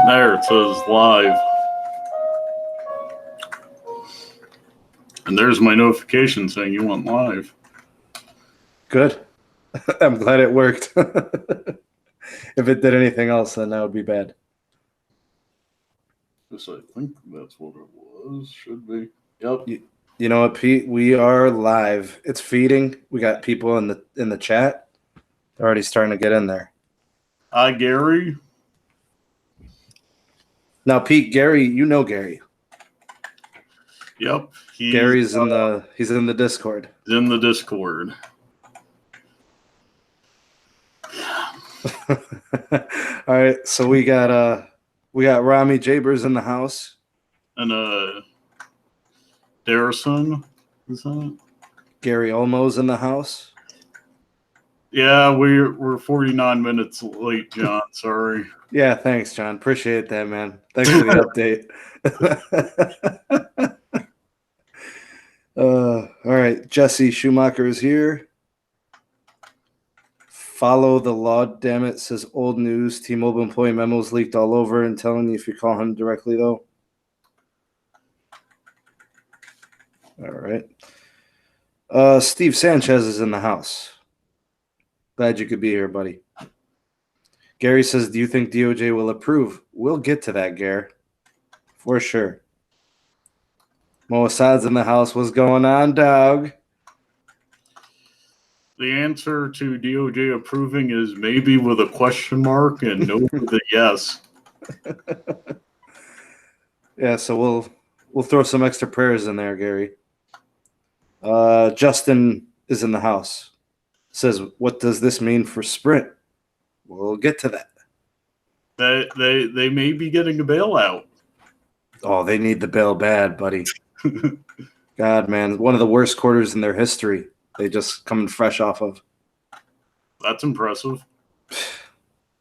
There, it says live. And there's my notification saying you went live. Good. I'm glad it worked. If it did anything else, then that would be bad. Yes, I think that's what it was. Should be. Yep. You know what, Pete? We are live. It's feeding. We got people in the chat. They're already starting to get in there. Hi, Gary. Now, Pete, Gary, you know Gary. Yep. Gary's in the Discord. He's in the Discord. All right, so we got Rami Jabers in the house. And Darrison, is that? Gary Olmo's in the house. Yeah, we're 49 minutes late, John. Sorry. Yeah, thanks, John. Appreciate that, man. Thanks for the update. All right, Jesse Schumacher is here. Follow the law, damn it, says old news. T-Mobile employee memos leaked all over and telling you if you call him directly, though. All right. Steve Sanchez is in the house. Glad you could be here, buddy. Gary says, do you think DOJ will approve? We'll get to that, Gare. For sure. Mo Assad's in the house. What's going on, dog? The answer to DOJ approving is maybe with a question mark and no with a yes. Yeah, so we'll throw some extra prayers in there, Gary. Justin is in the house. Says, what does this mean for Sprint? We'll get to that. They may be getting a bailout. Oh, they need the bail bad, buddy. God, man, one of the worst quarters in their history. They just coming fresh off of. That's impressive.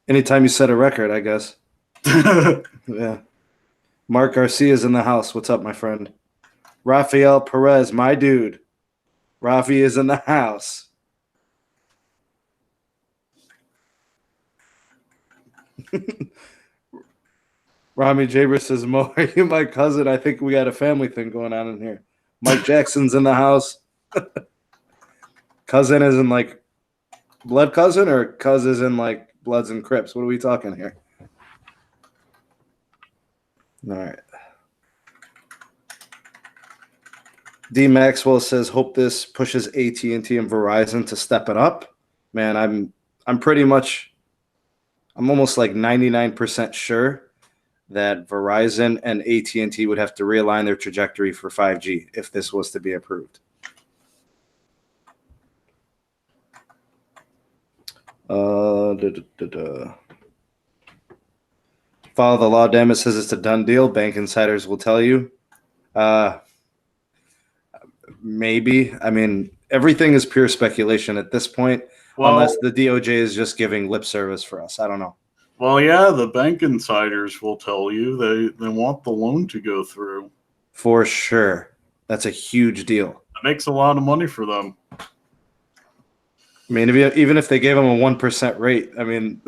Anytime you set a record, I guess. Yeah. Mark Garcia's in the house. What's up, my friend? Rafael Perez, my dude. Rafi is in the house. Rami Jaber says, Mo, are you my cousin? I think we got a family thing going on in here. Mike Jackson's in the house. Cousin is in like blood cousin, or cuz is in like Bloods and Crips? What are we talking here? All right. D Maxwell says, hope this pushes AT&T and Verizon to step it up. Man, I'm almost like 99% sure that Verizon and AT&T would have to realign their trajectory for 5G if this was to be approved. Follow the law, damn it, says it's a done deal. Bank insiders will tell you. Maybe. I mean, everything is pure speculation at this point, unless the DOJ is just giving lip service for us. I don't know. Well, yeah, the bank insiders will tell you they want the loan to go through. For sure. That's a huge deal. It makes a lot of money for them. I mean, even if they gave them a 1% rate, I mean,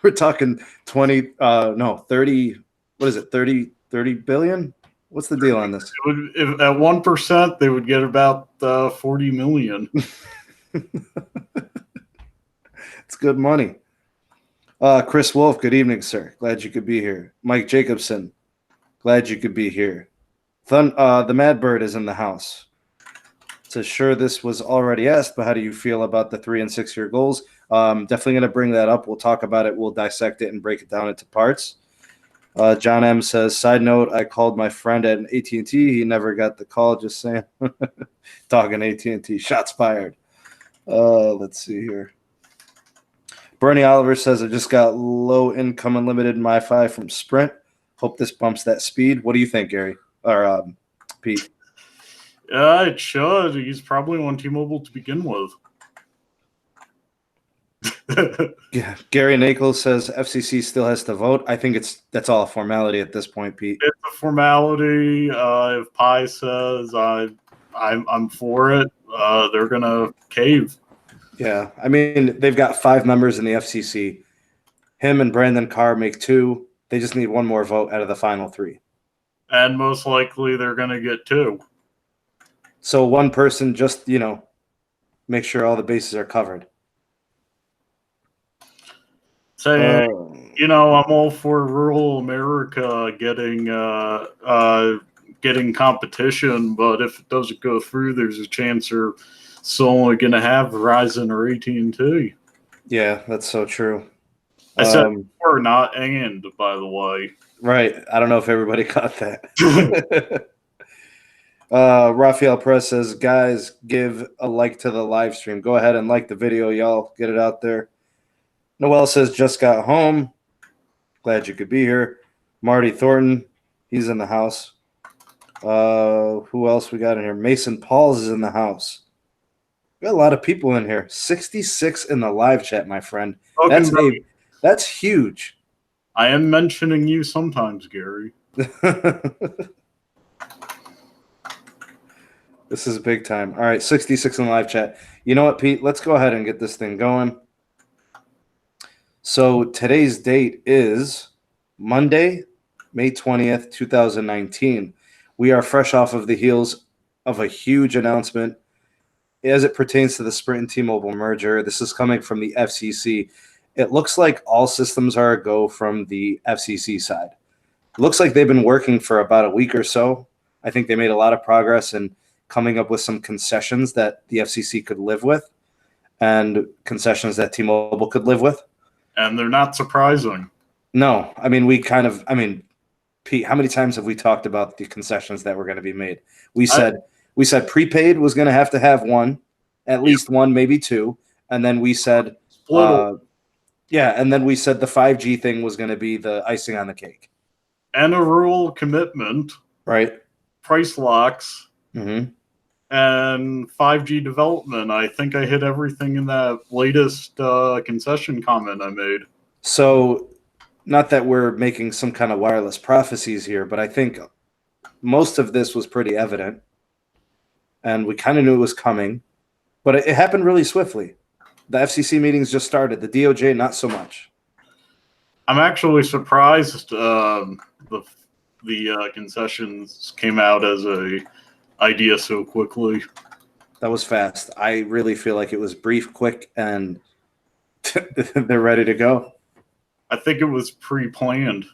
we're talking 30, what is it, 30 billion? What's the deal on this? If at 1%, they would get about 40 million. It's good money. Chris Wolf, good evening, sir. Glad you could be here. Mike Jacobson, glad you could be here. The Mad Bird is in the house. So sure, this was already asked, but how do you feel about the 3- and 6-year goals? Definitely going to bring that up. We'll talk about it. We'll dissect it and break it down into parts. John M says, side note, I called my friend at AT&T. He never got the call, just saying. Talking AT&T. Shots fired. Let's see here. Bernie Oliver says, I just got low income unlimited MiFi from Sprint. Hope this bumps that speed. What do you think, Gary? Or Pete? Yeah, it should. He's probably on T-Mobile to begin with. Yeah, Gary Nichols says FCC still has to vote. I think that's all a formality at this point, Pete. It's a formality. If Pi says I'm for it, they're gonna cave. Yeah, I mean, they've got 5 members in the FCC. Him and Brandon Carr make 2. They just need one more vote out of the final 3. And most likely they're going to get 2. So one person just, make sure all the bases are covered. Saying, I'm all for rural America getting competition, but if it doesn't go through, there's a chance they're still only going to have Verizon or AT&T. Yeah, that's so true. I said or not and, by the way. Right. I don't know if everybody caught that. Rafael Perez says, guys, give a like to the live stream. Go ahead and like the video, y'all. Get it out there. Noel says, just got home. Glad you could be here. Marty Thornton, he's in the house. Who else we got in here? Mason Pauls is in the house. We got a lot of people in here. 66 in the live chat, my friend. That's huge. I am mentioning you sometimes, Gary. This is big time. All right, 66 in the live chat. You know what, Pete? Let's go ahead and get this thing going. So today's date is Monday, May 20th, 2019. We are fresh off of the heels of a huge announcement as it pertains to the Sprint and T-Mobile merger. This is coming from the FCC. It looks like all systems are a go from the FCC side. It looks like they've been working for about a week or so. I think they made a lot of progress in coming up with some concessions that the FCC could live with and concessions that T-Mobile could live with. And they're not surprising. No, Pete, how many times have we talked about the concessions that were going to be made? We said prepaid was going to have one, at least one, maybe 2, and then we said, and then we said the 5G thing was going to be the icing on the cake, and a rural commitment, right? Price locks, mm-hmm. and 5G development. I think I hit everything in that latest concession comment I made. So, not that we're making some kind of wireless prophecies here, but I think most of this was pretty evident, and we kind of knew it was coming, but it happened really swiftly. The FCC meetings just started. The DOJ, not so much. I'm actually surprised the concessions came out as a idea so quickly. That was fast. I really feel like it was brief, quick, and they're ready to go. I think it was pre-planned.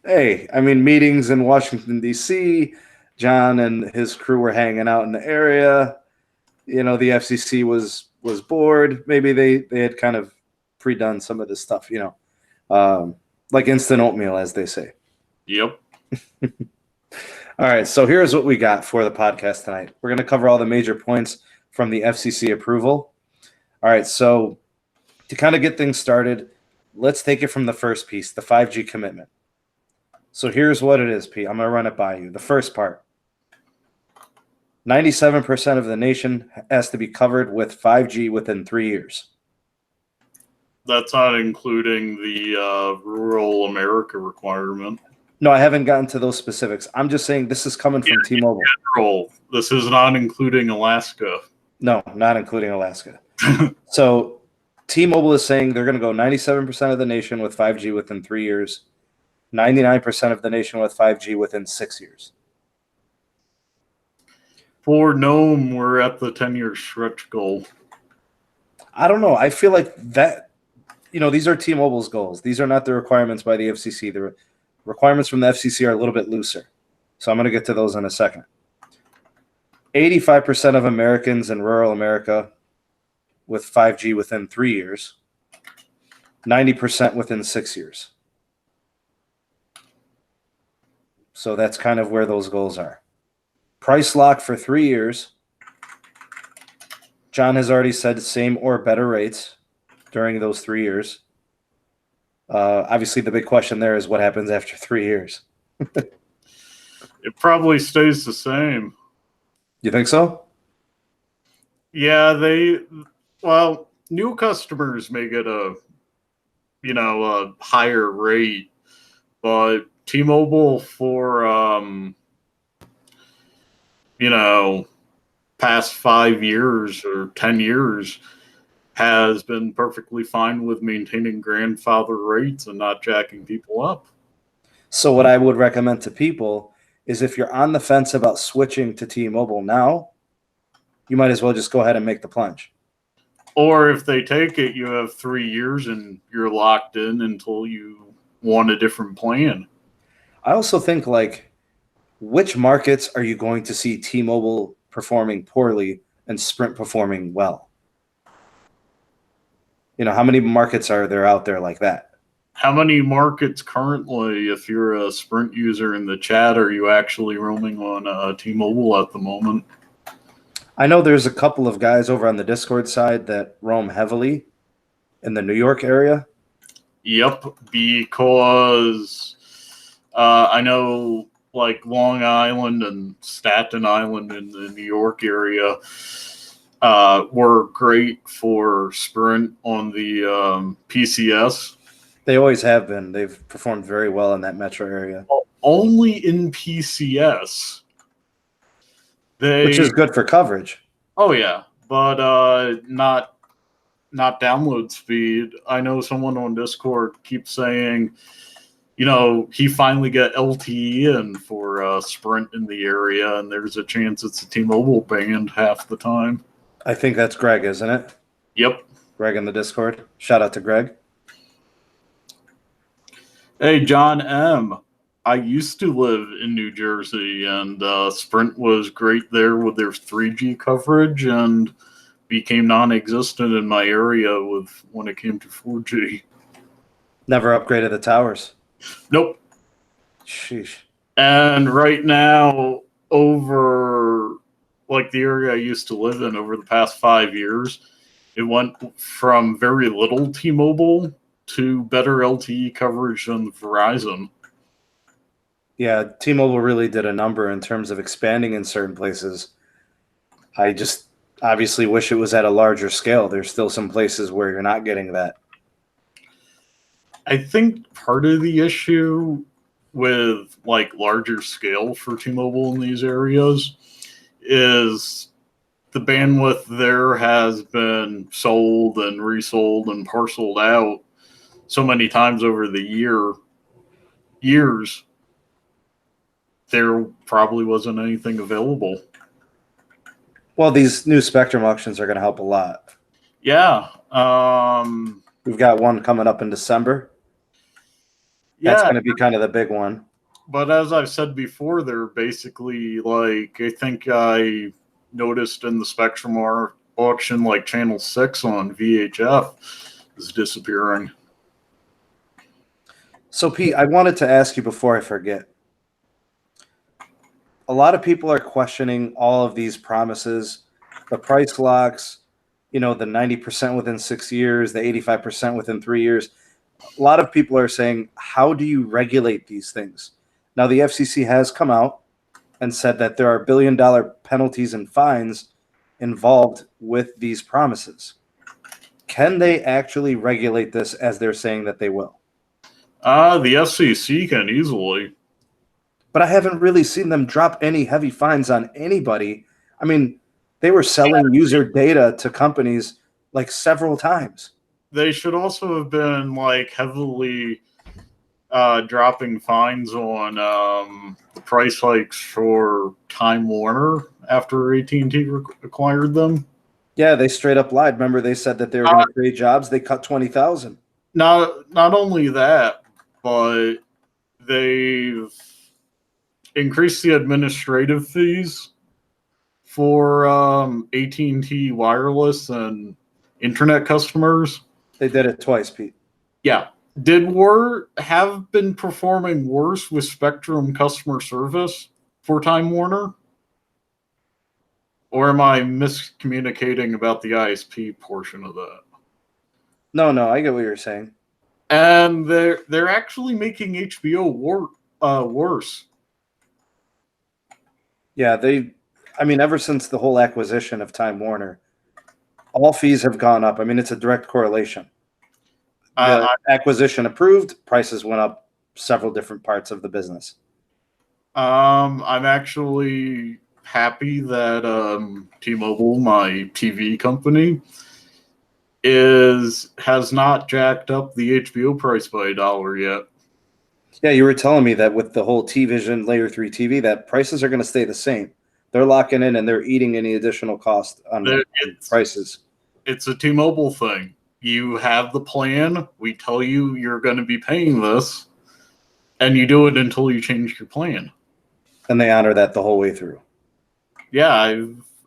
Hey, meetings in Washington, D.C., John and his crew were hanging out in the area. The FCC was bored. Maybe they had kind of pre-done some of this stuff, like instant oatmeal, as they say. Yep. All right, so here's what we got for the podcast tonight. We're going to cover all the major points from the FCC approval. All right, so to kind of get things started, let's take it from the first piece, the 5G commitment. So here's what it is, Pete. I'm going to run it by you. The first part, 97% of the nation has to be covered with 5G within 3 years. That's not including the rural America requirement. No, I haven't gotten to those specifics. I'm just saying this is coming from T-Mobile. General, this is not including Alaska. No, not including Alaska. So T-Mobile is saying they're going to go 97% of the nation with 5G within 3 years, 99% of the nation with 5G within 6 years. For Nome, we're at the 10-year stretch goal. I don't know. I feel like that, these are T-Mobile's goals. These are not the requirements by the FCC. The requirements from the FCC are a little bit looser. So I'm going to get to those in a second. 85% of Americans in rural America with 5G within 3 years, 90% within 6 years. So that's kind of where those goals are. Price lock for 3 years. John has already said same or better rates during those 3 years. Obviously, the big question there is what happens after 3 years. It probably stays the same. You think so? Yeah, new customers may get a higher rate, but T-Mobile for past 5 years or 10 years has been perfectly fine with maintaining grandfather rates and not jacking people up. So what I would recommend to people is if you're on the fence about switching to T-Mobile now, you might as well just go ahead and make the plunge. Or if they take it, you have 3 years and you're locked in until you want a different plan. I also think, like, which markets are you going to see T-Mobile performing poorly and Sprint performing well? You know, how many markets are there out there like that? How many markets currently, if you're a Sprint user in the chat, are you actually roaming on T-Mobile at the moment? I know there's a couple of guys over on the Discord side that roam heavily in the New York area. Yep, because I know like Long Island and Staten Island in the New York area were great for Sprint on the PCS. They always have been. They've performed very well in that metro area. Only in PCS. Which is good for coverage. Oh yeah, but not download speed. I know someone on Discord keeps saying, you know, he finally got LTE in for Sprint in the area, and there's a chance it's a T-Mobile band half the time. I think that's Greg, isn't it? Yep. Greg in the Discord. Shout out to Greg. Hey, John M. I used to live in New Jersey, and Sprint was great there with their 3G coverage, and became non-existent in my area when it came to 4G. Never upgraded the towers. Nope. Sheesh. And right now, over like the area I used to live in over the past 5 years, it went from very little T-Mobile to better LTE coverage than Verizon. Yeah, T-Mobile really did a number in terms of expanding in certain places. I just obviously wish it was at a larger scale. There's still some places where you're not getting that. I think part of the issue with like larger scale for T-Mobile in these areas is the bandwidth there has been sold and resold and parceled out so many times over the years. There probably wasn't anything available. Well, these new Spectrum auctions are going to help a lot. Yeah. We've got one coming up in December. That's going to be kind of the big one. But as I've said before, they're basically like, I think I noticed in the Spectrum auction, like Channel 6 on VHF is disappearing. So, Pete, I wanted to ask you before I forget. A lot of people are questioning all of these promises, the price locks, you know, the 90% within 6 years, the 85% within 3 years. A lot of people are saying, how do you regulate these things? Now, the FCC has come out and said that there are billion-dollar penalties and fines involved with these promises. Can they actually regulate this as they're saying that they will? The FCC can easily. But I haven't really seen them drop any heavy fines on anybody. I mean, they were selling user data to companies like several times. They should also have been like heavily dropping fines on the price hikes for Time Warner after AT&T acquired them. Yeah, they straight up lied. Remember, they said that they were going to create jobs. They cut 20,000. Not only that, but they've increased the administrative fees for AT&T wireless and internet customers. They did it twice, Pete. Yeah. Have been performing worse with Spectrum customer service for Time Warner? Or am I miscommunicating about the ISP portion of that? No, I get what you're saying. And they're actually making HBO worse. Yeah, ever since the whole acquisition of Time Warner, all fees have gone up. I mean, it's a direct correlation. The acquisition approved, prices went up several different parts of the business. I'm actually happy that T-Mobile, my TV company, has not jacked up the HBO price by $1 yet. Yeah, you were telling me that with the whole T-Vision Layer 3 TV, that prices are going to stay the same. They're locking in and they're eating any additional cost on prices. It's a T-Mobile thing. You have the plan. We tell you you're going to be paying this, and you do it until you change your plan. And they honor that the whole way through. Yeah,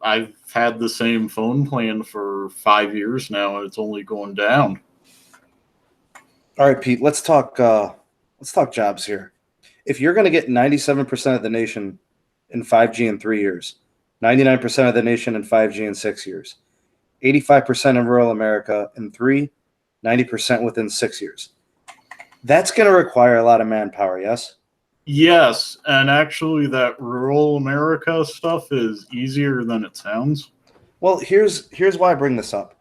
I've had the same phone plan for 5 years now, and it's only going down. All right, Pete, let's talk jobs here. If you're going to get 97% of the nation in 5G in 3 years, 99% of the nation in 5G in 6 years, 85% in rural America in 3, 90% within 6 years, that's going to require a lot of manpower, yes? Yes, and actually that rural America stuff is easier than it sounds. Well, here's why I bring this up.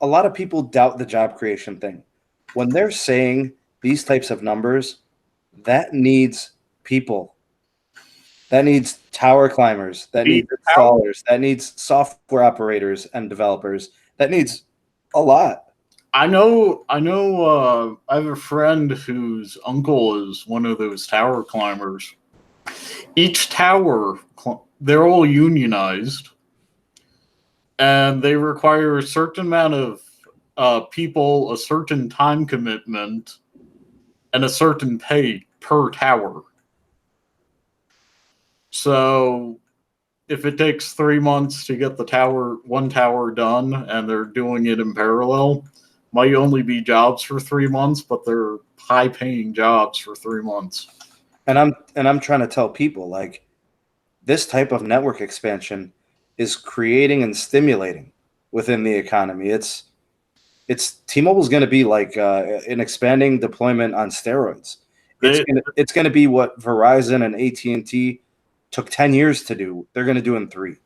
A lot of people doubt the job creation thing. When they're saying these types of numbers, that needs people. That needs tower climbers. That needs installers. That needs software operators and developers. That needs a lot. I know. I have a friend whose uncle is one of those tower climbers. Each tower, they're all unionized, and they require a certain amount of people, a certain time commitment, and a certain pay per tower. So if it takes 3 months to get one tower done, and they're doing it in parallel, might only be jobs for 3 months, but they're high-paying jobs for 3 months. And I'm trying to tell people, like, this type of network expansion is creating and stimulating within the economy. It's T-Mobile's going to be like an expanding deployment on steroids. It's going to be what Verizon and AT&T took 10 years to do. They're going to do in 3.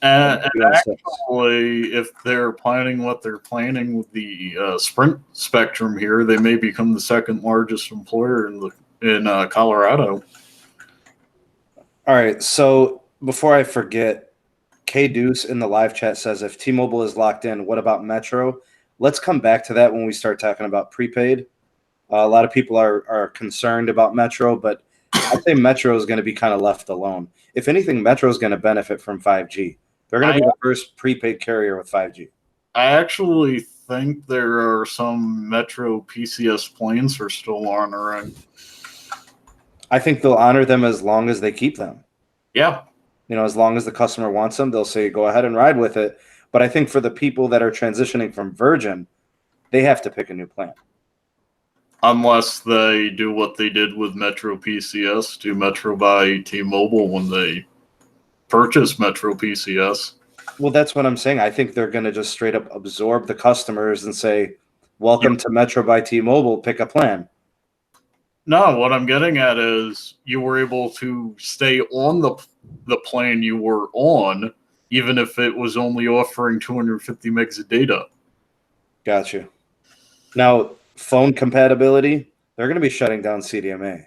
And actually, if they're planning what they're planning with the Sprint spectrum here, they may become the second largest employer in Colorado. All right. So before I forget, K Deuce in the live chat says, if T-Mobile is locked in, what about Metro? Let's come back to that when we start talking about prepaid. A lot of people are concerned about Metro, but I think Metro is going to be kind of left alone. If anything, Metro is going to benefit from 5G. They're going to be the first prepaid carrier with 5G. I actually think there are some Metro PCS planes are still honoring. I think they'll honor them as long as they keep them. Yeah. As long as the customer wants them, they'll say, go ahead and ride with it. But I think for the people that are transitioning from Virgin, they have to pick a new plan. Unless they do what they did with Metro PCS, do Metro by T-Mobile when they purchase Metro PCS. Well, that's what I'm saying. I think they're going to just straight up absorb the customers and say, welcome to Metro by T-Mobile, pick a plan. No, what I'm getting at is you were able to stay on the plan you were on, even if it was only offering 250 megs of data. Gotcha. Now, phone compatibility, they're going to be shutting down CDMA.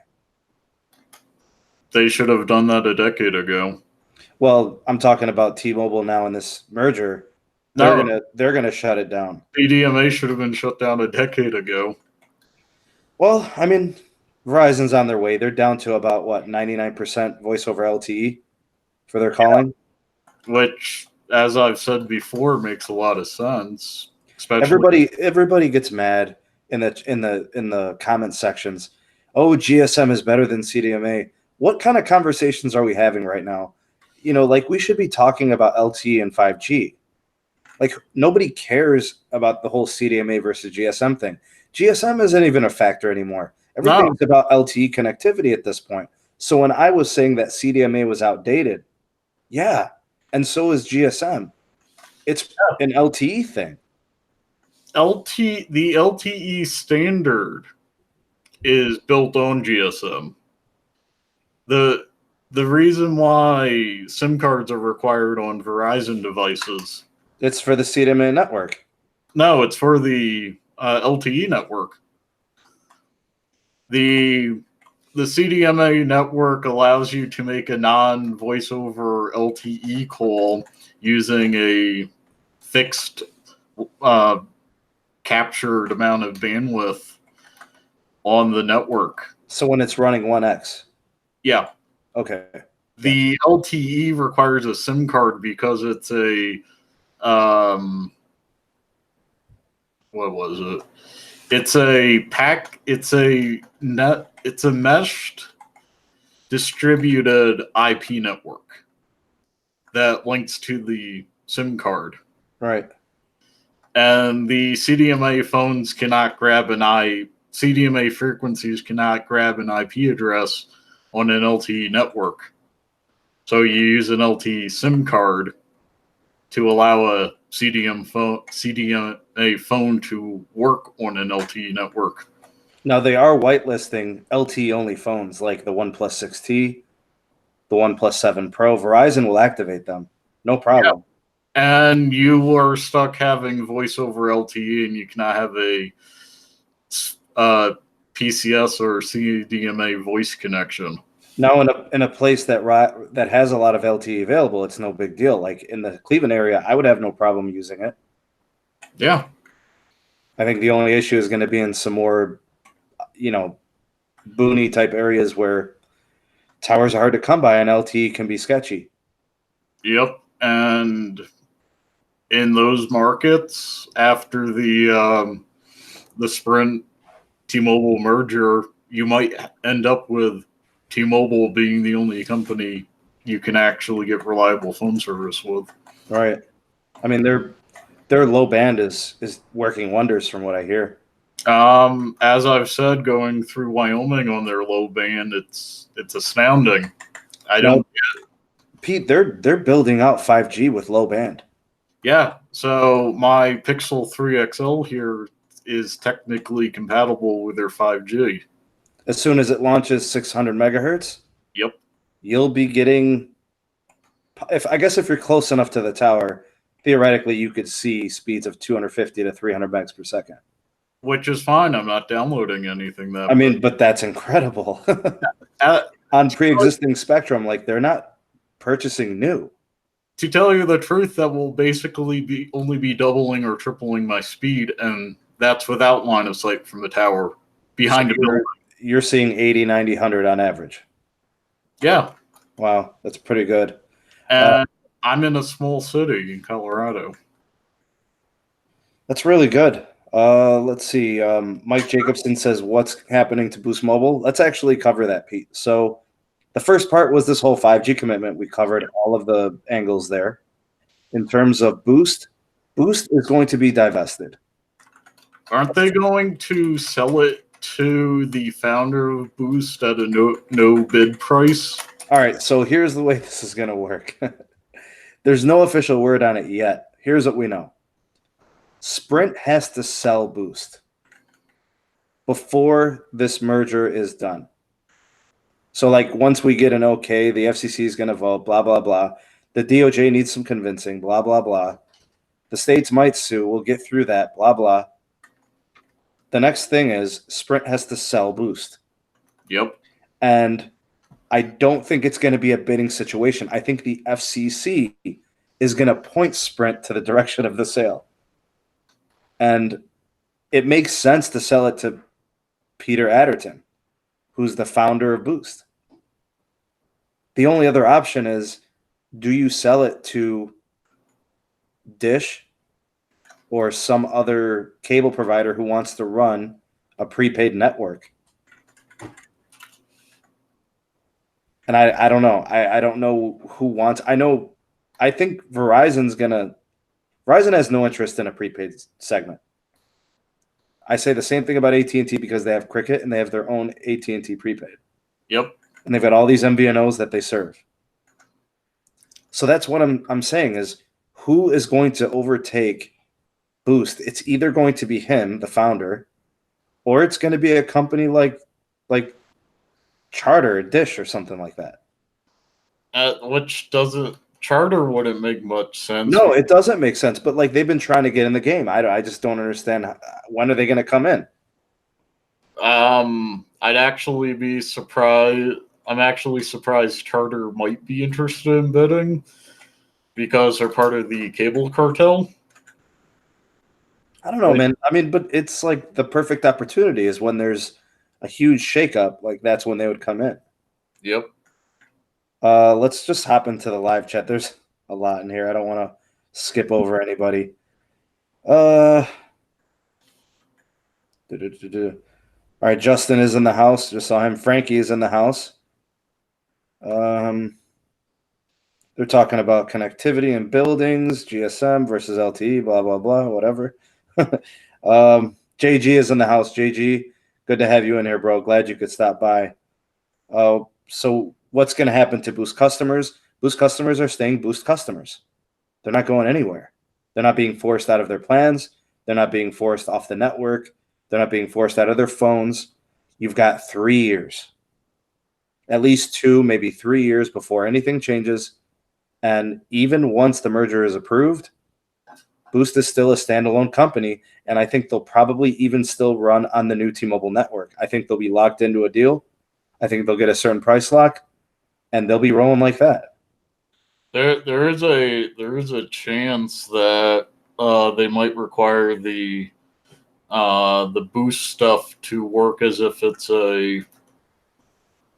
They should have done that a decade ago. Well, I'm talking about T-Mobile now in this merger. They're gonna shut it down. CDMA should have been shut down a decade ago. Well, I mean, Verizon's on their way. They're down to about 99% voice over LTE for their calling. Yeah. Which, as I've said before, makes a lot of sense. Especially everybody gets mad in the comment sections. Oh, GSM is better than CDMA. What kind of conversations are we having right now? We should be talking about LTE and 5G. Like, nobody cares about the whole CDMA versus GSM thing. GSM isn't even a factor anymore. Everything's about LTE connectivity at this point. So when I was saying that CDMA was outdated, yeah, and so is GSM. It's an LTE thing. The LTE standard is built on GSM. The reason why SIM cards are required on Verizon devices. It's for the CDMA network. No, it's for the LTE network. The CDMA network allows you to make a non-voice over LTE call using a fixed captured amount of bandwidth on the network. So when it's running 1x. Yeah. Okay. The LTE requires a SIM card because it's a what was it? It's a meshed distributed IP network that links to the SIM card. Right. And the CDMA phones cannot grab CDMA frequencies cannot grab an IP address on an LTE network. So you use an LTE SIM card to allow a CDMA phone to work on an LTE network. Now they are whitelisting LTE only phones like the OnePlus 6T, the OnePlus 7 Pro. Verizon will activate them. No problem. Yeah. And you are stuck having voice over LTE, and you cannot have a PCS or CDMA voice connection. Now, in a place that has a lot of LTE available, it's no big deal. Like in the Cleveland area, I would have no problem using it. Yeah. I think the only issue is going to be in some more, boony type areas where towers are hard to come by and LTE can be sketchy. Yep. And in those markets, after the Sprint T-Mobile merger, you might end up with T-Mobile being the only company you can actually get reliable phone service with. Right. I mean, their low band is working wonders from what I hear. As I've said, going through Wyoming on their low band, it's astounding. Pete, they're building out 5G with low band. Yeah. So my Pixel 3 XL here is technically compatible with their 5G. As soon as it launches 600 megahertz, Yep. You'll be getting. If you're close enough to the tower, theoretically you could see speeds of 250 to 300 megs per second. Which is fine. I'm not downloading anything that. But that's incredible. On pre-existing spectrum, like they're not purchasing new. To tell you the truth, that will basically only be doubling or tripling my speed, and that's without line of sight from the tower behind a building. You're seeing 80, 90, 100 on average. Yeah. Wow, that's pretty good. And I'm in a small city in Colorado. That's really good. Let's see. Mike Jacobson says, what's happening to Boost Mobile? Let's actually cover that, Pete. So the first part was this whole 5G commitment. We covered all of the angles there. In terms of Boost is going to be divested. Aren't they going to sell it to the founder of Boost at a no bid price? All right, so here's the way this is going to work. There's no official word on it yet. Here's what we know. Sprint has to sell Boost before this merger is done. So, like, once we get an okay, the FCC is going to vote, blah, blah, blah. The DOJ needs some convincing, blah, blah, blah. The states might sue. We'll get through that, blah, blah. The next thing is Sprint has to sell Boost. Yep. And I don't think it's going to be a bidding situation. I think the FCC is going to point Sprint to the direction of the sale. And it makes sense to sell it to Peter Adderton, who's the founder of Boost. The only other option is, do you sell it to Dish or some other cable provider who wants to run a prepaid network? And I don't know. I don't know who wants. I think Verizon has no interest in a prepaid segment. I say the same thing about AT&T because they have Cricket and they have their own AT&T prepaid. Yep. And they've got all these MVNOs that they serve. So that's what I'm saying is, who is going to overtake Boost? It's either going to be him, the founder, or it's going to be a company like Charter, Dish, or something like that. Charter wouldn't make much sense. No, it doesn't make sense. But like, they've been trying to get in the game. I just don't understand when are they going to come in. I'd actually be surprised. I'm actually surprised Charter might be interested in bidding because they're part of the cable cartel. I don't know, Like, man. I mean, but it's like the perfect opportunity is when there's a huge shakeup. Like that's when they would come in. yep. Let's just hop into the live chat. There's a lot in here. I don't want to skip over anybody. Uh, All right, Justin is in the house. Just saw him. Frankie is in the house. Um, they're talking about connectivity in buildings, GSM versus LTE, blah blah blah, whatever. JG is in the house. JG, good to have you in here, bro. Glad you could stop by. So what's going to happen to Boost customers? Boost customers are staying Boost customers. They're not going anywhere. They're not being forced out of their plans. They're not being forced off the network. They're not being forced out of their phones. You've got 3 years, at least 2, maybe 3 years before anything changes. And even once the merger is approved, Boost is still a standalone company. And I think they'll probably even still run on the new T-Mobile network. I think they'll be locked into a deal. I think they'll get a certain price lock, and they'll be rolling like that. There is a chance that they might require the boost stuff to work as if it's a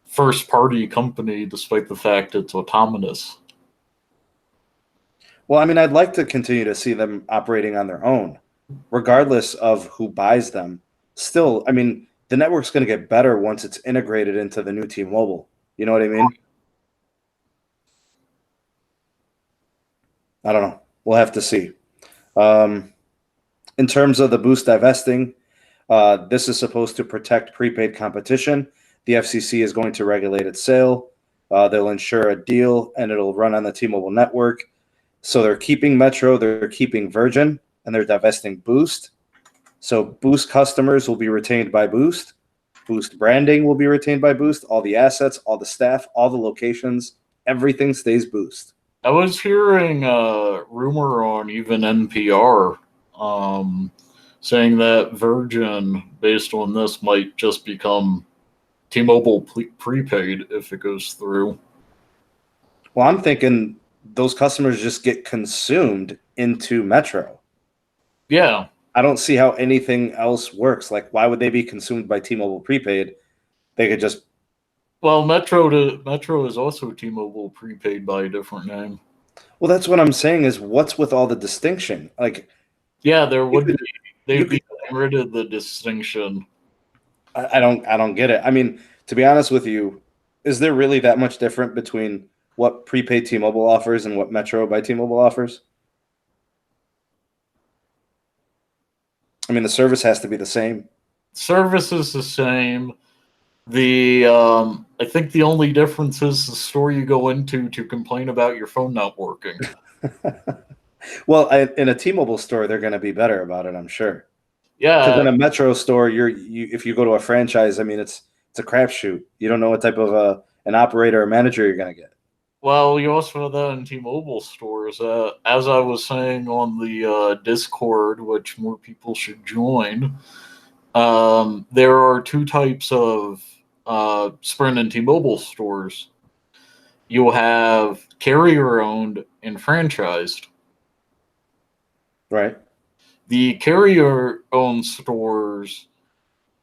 first party company, despite the fact it's autonomous. Well, I mean, I'd like to continue to see them operating on their own, regardless of who buys them. Still, I mean, the network's going to get better once it's integrated into the new T-Mobile. You know what I mean? I don't know. We'll have to see. Um, in terms of the Boost divesting, this is supposed to protect prepaid competition. The FCC is going to regulate its sale. They'll ensure a deal, and it'll run on the T-Mobile network. So they're keeping Metro, they're keeping Virgin, and they're divesting Boost. So Boost customers will be retained by Boost. Boost branding will be retained by Boost. All the assets, all the staff, all the locations, everything stays Boost. I was hearing a rumor on even NPR saying that Virgin, based on this, might just become T-Mobile prepaid if it goes through. Well, I'm thinking those customers just get consumed into Metro. Yeah. I don't see how anything else works. Like, why would they be consumed by T-Mobile prepaid? They could just. Well, Metro is also T-Mobile prepaid by a different name. Well, that's what I'm saying. Is what's with all the distinction? Like, Yeah, there would be. you They'd could. be getting rid of the distinction. I don't get it. I mean, to be honest with you, is there really that much different between what prepaid T-Mobile offers and what Metro by T-Mobile offers? I mean, the service has to be the same. Service is the same. I think the only difference is the store you go into to complain about your phone not working. Well, in a T-Mobile store, they're going to be better about it, I'm sure. Because Yeah. in a Metro store, if you go to a franchise, I mean, it's a crapshoot. You don't know what type of an operator or manager you're going to get. Well, you also have that in T-Mobile stores. As I was saying on the Discord, which more people should join, there are two types of Sprint and T-Mobile stores. You have carrier-owned and franchised. Right. The carrier-owned stores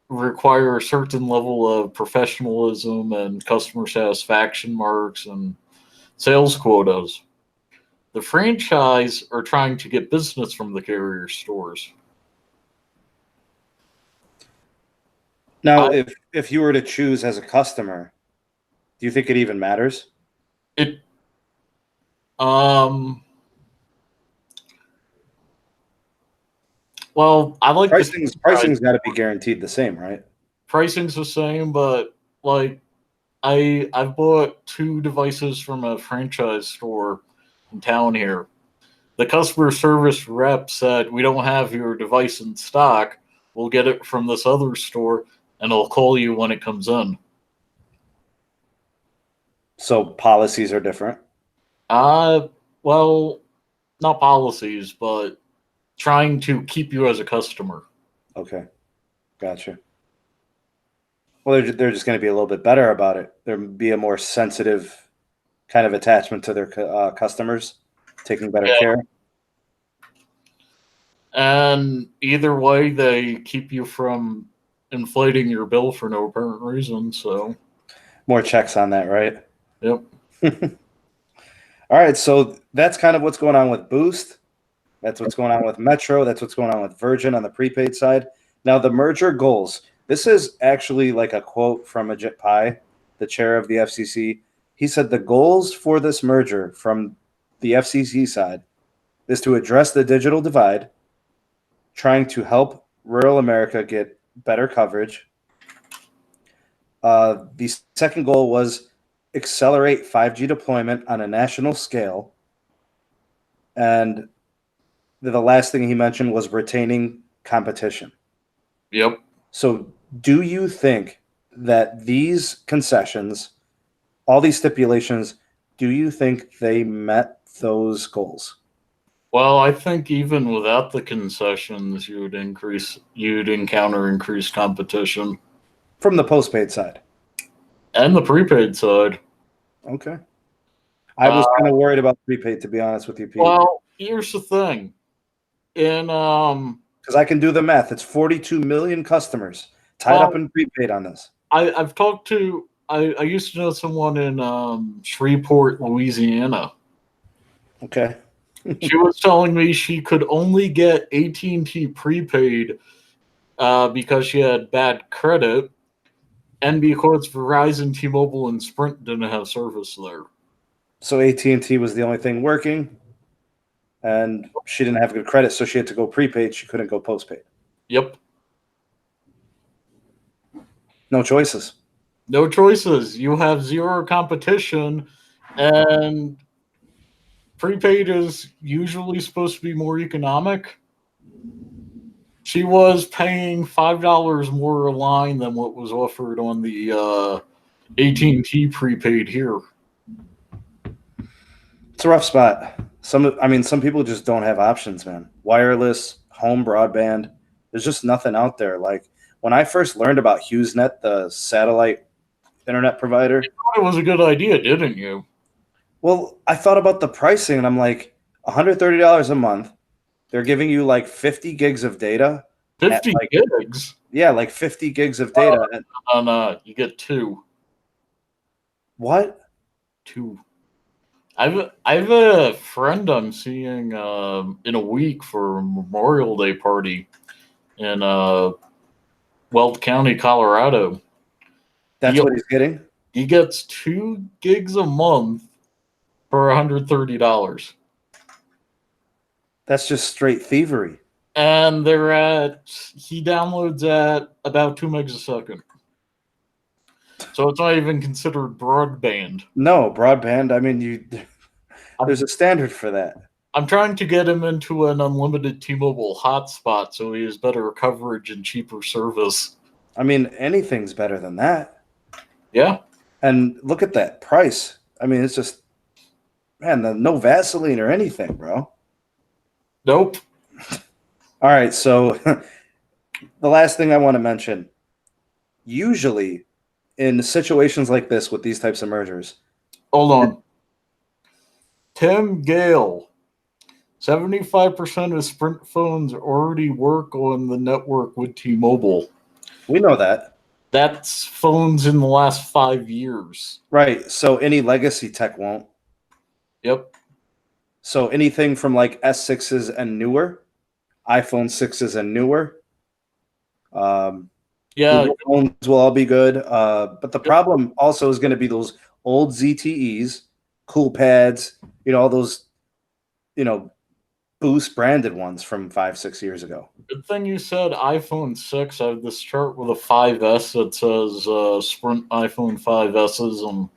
require a certain level of professionalism and customer satisfaction marks and sales quotas. The franchise are trying to get business from the carrier stores. Now, I, if you were to choose as a customer, do you think it even matters? it um well, I like the franchise. Pricing's got to be guaranteed the same, right? Pricing's the same, but like I've bought two devices from a franchise store in town here. The customer service rep said, "We don't have your device in stock. We'll get it from this other store, and I'll call you when it comes in." So policies are different. Uh, well, not policies, but trying to keep you as a customer. Okay, gotcha. Well, they're just going to be a little bit better about it. There'll be a more sensitive kind of attachment to their customers, taking better Yeah, care. And either way, they keep you from inflating your bill for no apparent reason. So, More checks on that, right? yep. All right, so that's kind of what's going on with Boost. That's what's going on with Metro. That's what's going on with Virgin on the prepaid side. Now, the merger goals. This is actually like a quote from Ajit Pai, the chair of the FCC. He said the goals for this merger from the FCC side is to address the digital divide, trying to help rural America get better coverage. The second goal was accelerate 5G deployment on a national scale. And the last thing he mentioned was retaining competition. Yep. So, do you think that these concessions, all these stipulations, do you think they met those goals? Well, I think even without the concessions, you'd encounter increased competition. From the postpaid side. And the prepaid side. Okay. I was kind of worried about prepaid, to be honest with you, Pete. Well, here's the thing. Because I can do the math. It's 42 million customers tied up in prepaid on this. I've talked to I used to know someone in Shreveport, Louisiana. Okay. She was telling me she could only get AT&T prepaid because she had bad credit and because Verizon, T-Mobile, and Sprint didn't have service there. So AT&T was the only thing working, and she didn't have good credit, so she had to go prepaid. She couldn't go postpaid. Yep. No choices. No choices. You have zero competition, and prepaid is usually supposed to be more economic. She was paying $5 more a line than what was offered on the AT&T prepaid here. It's a rough spot. Some people just don't have options, man. Wireless, home broadband. There's just nothing out there. Like when I first learned about HughesNet, the satellite internet provider, You thought it was a good idea, didn't you? well, I thought about the pricing and I'm like, $130 a month. They're giving you like 50 gigs of data. 50 like, gigs? Yeah, like 50 gigs of data. You get two. What? Two. I've a friend I'm seeing in a week for a Memorial Day party in Weld County, Colorado. That's what he's getting? He gets 2 gigs a month for $130. That's just straight thievery. And he downloads at about 2 megs a second. So it's not even considered broadband. No, broadband. I mean, there's a standard for that. I'm trying to get him into an unlimited T-Mobile hotspot so he has better coverage and cheaper service. I mean, anything's better than that. Yeah. And look at that price. I mean, it's just, man, no Vaseline or anything, bro. Nope. All right, so the last thing I want to mention, usually in situations like this with these types of mergers. Hold on. Tim Gale, 75% of Sprint phones already work on the network with T-Mobile. We know that. That's phones in the last 5 years. Right, so any legacy tech won't. Yep. So anything from like S6s and newer, iPhone 6s and newer, Google phones will all be good. But the problem also is going to be those old ZTEs, Cool Pads, all those, Boost branded ones from 5-6 years ago. Good thing you said iPhone 6. I have this chart with a 5S that says Sprint iPhone 5Ss and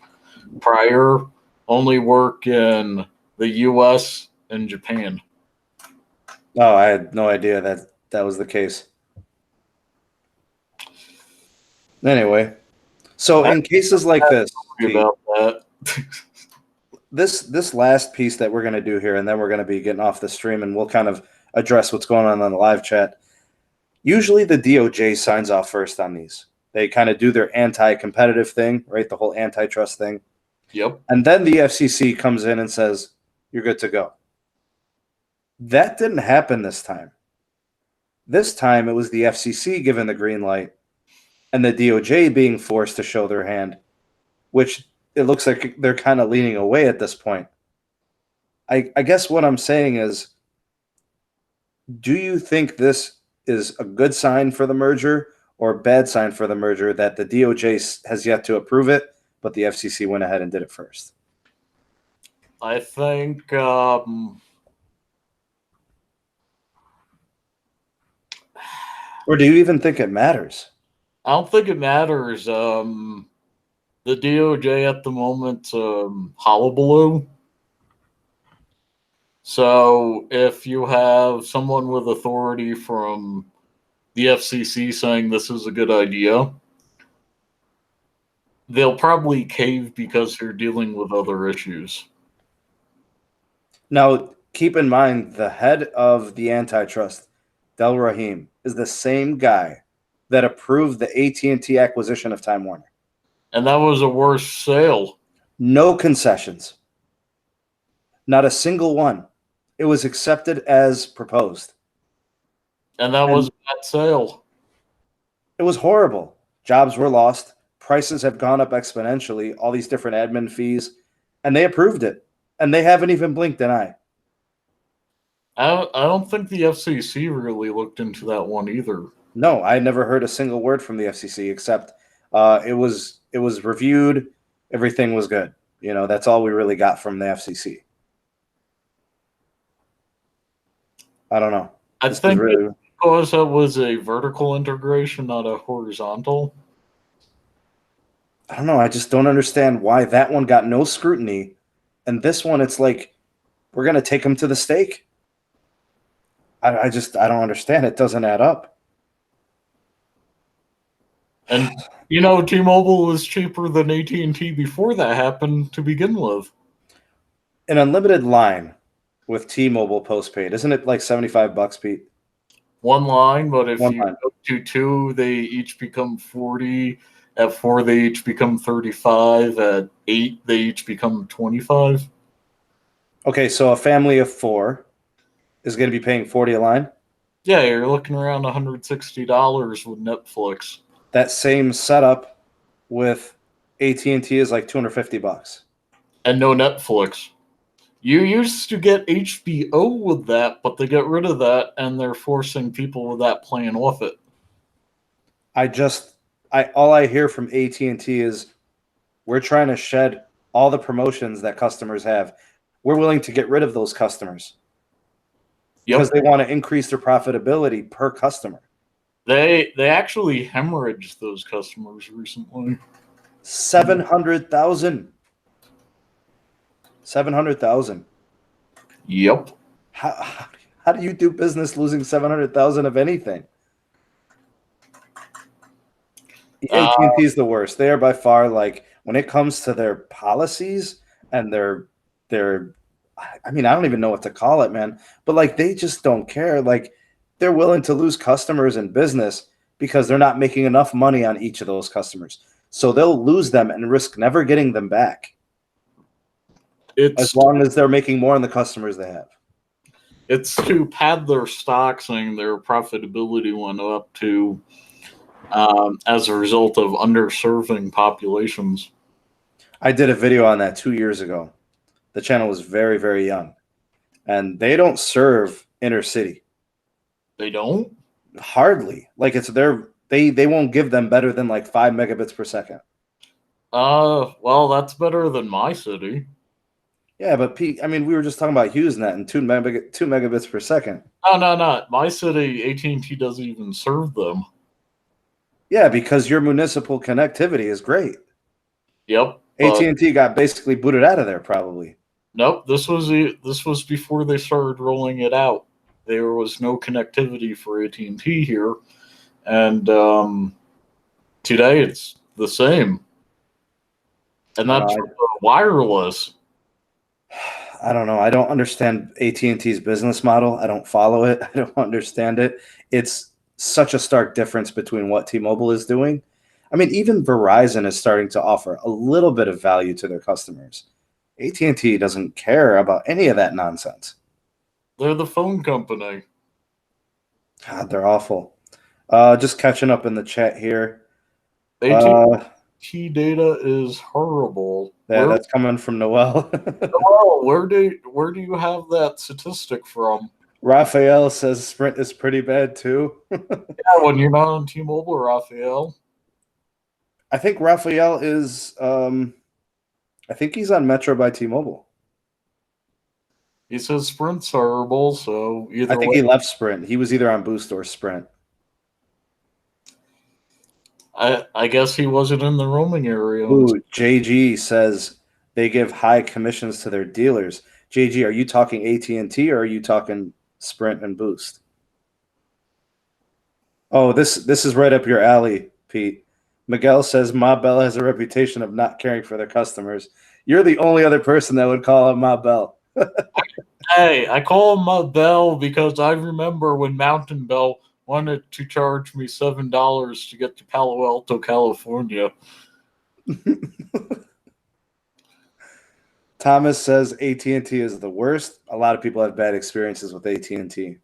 prior only work in the US and Japan. Oh, I had no idea that was the case. Anyway, so in cases like this, about that. this last piece that we're going to do here, and then we're going to be getting off the stream, and we'll kind of address what's going on the live chat. Usually the DOJ signs off first on these. They kind of do their anti-competitive thing, right? The whole antitrust thing. Yep. And then the FCC comes in and says, you're good to go. That didn't happen this time. This time it was the FCC giving the green light and the DOJ being forced to show their hand, which it looks like they're kind of leaning away at this point. I guess what I'm saying is, do you think this is a good sign for the merger or a bad sign for the merger that the DOJ has yet to approve it, but the FCC went ahead and did it first? I think Or do you even think it matters? I don't think it matters. The DOJ at the moment, hullabaloo. So if you have someone with authority from the FCC saying this is a good idea, they'll probably cave because they're dealing with other issues. Now, keep in mind, the head of the antitrust, Del Rahim, is the same guy that approved the AT&T acquisition of Time Warner. And that was a worse sale. No concessions. Not a single one. It was accepted as proposed. And that was a bad sale. It was horrible. Jobs were lost. Prices have gone up exponentially, all these different admin fees, and they approved it. And they haven't even blinked an eye. I don't think the FCC really looked into that one either. No, I never heard a single word from the FCC except it was reviewed. Everything was good. You know, that's all we really got from the FCC. I don't know. I think because it was a vertical integration, not a horizontal. I don't know. I just don't understand why that one got no scrutiny, and this one, it's like we're gonna take them to the stake. I don't understand. It doesn't add up. And you know, T-Mobile was cheaper than AT&T before that happened to begin with. An unlimited line with T-Mobile postpaid, isn't it like $75, Pete? One line, but if One you line. go to two, they each become 40. At 4, they each become 35. At 8, they each become 25. Okay, so a family of 4 is going to be paying $40 a line. Yeah, you're looking around $160 with Netflix. That same setup with AT&T is like $250. And no Netflix. You used to get HBO with that, but they got rid of that, and they're forcing people with that plan off it. All I hear from AT&T is we're trying to shed all the promotions that customers have. We're willing to get rid of those customers because they want to increase their profitability per customer. They actually hemorrhaged those customers recently. 700,000. 700,000. Yep. How do you do business losing 700,000 of anything? AT&T is the worst. They are by far, like, when it comes to their policies and their I mean, I don't even know what to call it, man. But like, they just don't care. Like, they're willing to lose customers in business because they're not making enough money on each of those customers. So they'll lose them and risk never getting them back. As long as they're making more on the customers they have. It's to pad their stock, saying their profitability went up to as a result of underserving populations. I did a video on that 2 years ago. The channel was very, very young. And they don't serve inner city. They don't? Hardly. Like, it's they won't give them better than like 5 megabits per second. Well, that's better than my city. Yeah, but Pete, I mean, we were just talking about HughesNet and 2 megabits per second. No. My city, AT&T doesn't even serve them. Yeah, because your municipal connectivity is great. Yep. AT&T got basically booted out of there, probably. Nope. This was before they started rolling it out. There was no connectivity for AT&T here, and today it's the same. And that's wireless. I don't know. I don't understand AT&T's business model. I don't follow it. I don't understand it. It's such a stark difference between what T-Mobile is doing. I mean, even Verizon is starting to offer a little bit of value to their customers. AT&T doesn't care about any of that nonsense. They're the phone company. God, they're awful. Just catching up in the chat here. AT&T data is horrible. Yeah, that's coming from Noel. Where do you have that statistic from? Raphael says Sprint is pretty bad too. Yeah, when you're not on T-Mobile, Raphael. I think Raphael is. I think he's on Metro by T-Mobile. He says Sprint's horrible, so either I think way. he left Sprint. He was either on Boost or Sprint. I guess he wasn't in the roaming area. Ooh, JG says they give high commissions to their dealers. JG, are you talking AT&T or are you talking Sprint and Boost? Oh, this is right up your alley, Pete. Miguel says Ma Bell has a reputation of not caring for their customers. You're the only other person that would call him Ma Bell. Hey, I call him Ma Bell because I remember when Mountain Bell wanted to charge me $7 to get to Palo Alto, California. Thomas says AT&T is the worst. A lot of people have bad experiences with AT&T.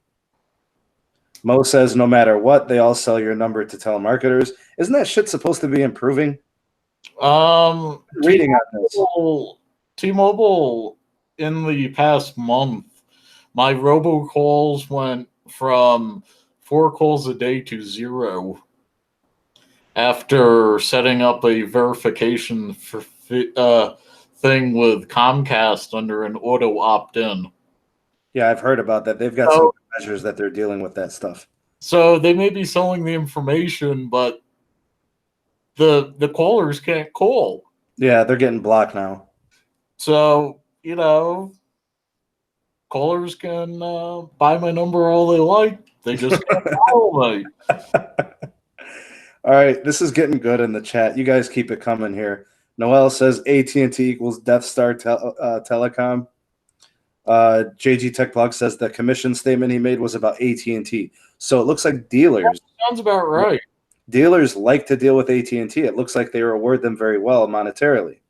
Mo says no matter what, they all sell your number to telemarketers. Isn't that shit supposed to be improving? Reading on this. T-Mobile in the past month, my robocalls went from 4 calls a day to 0 after setting up a verification for thing with Comcast under an auto opt-in. Yeah, I've heard about that. They've got some measures that they're dealing with that stuff. So they may be selling the information, but the callers can't call. Yeah, they're getting blocked now. So, callers can buy my number all they like. They just can't call me. All right, this is getting good in the chat. You guys keep it coming here. Noel says AT&T equals Death Star Telecom. JG Tech Blog says the commission statement he made was about AT&T. So it looks like dealers. Sounds about right. Dealers like to deal with AT&T. It looks like they reward them very well monetarily.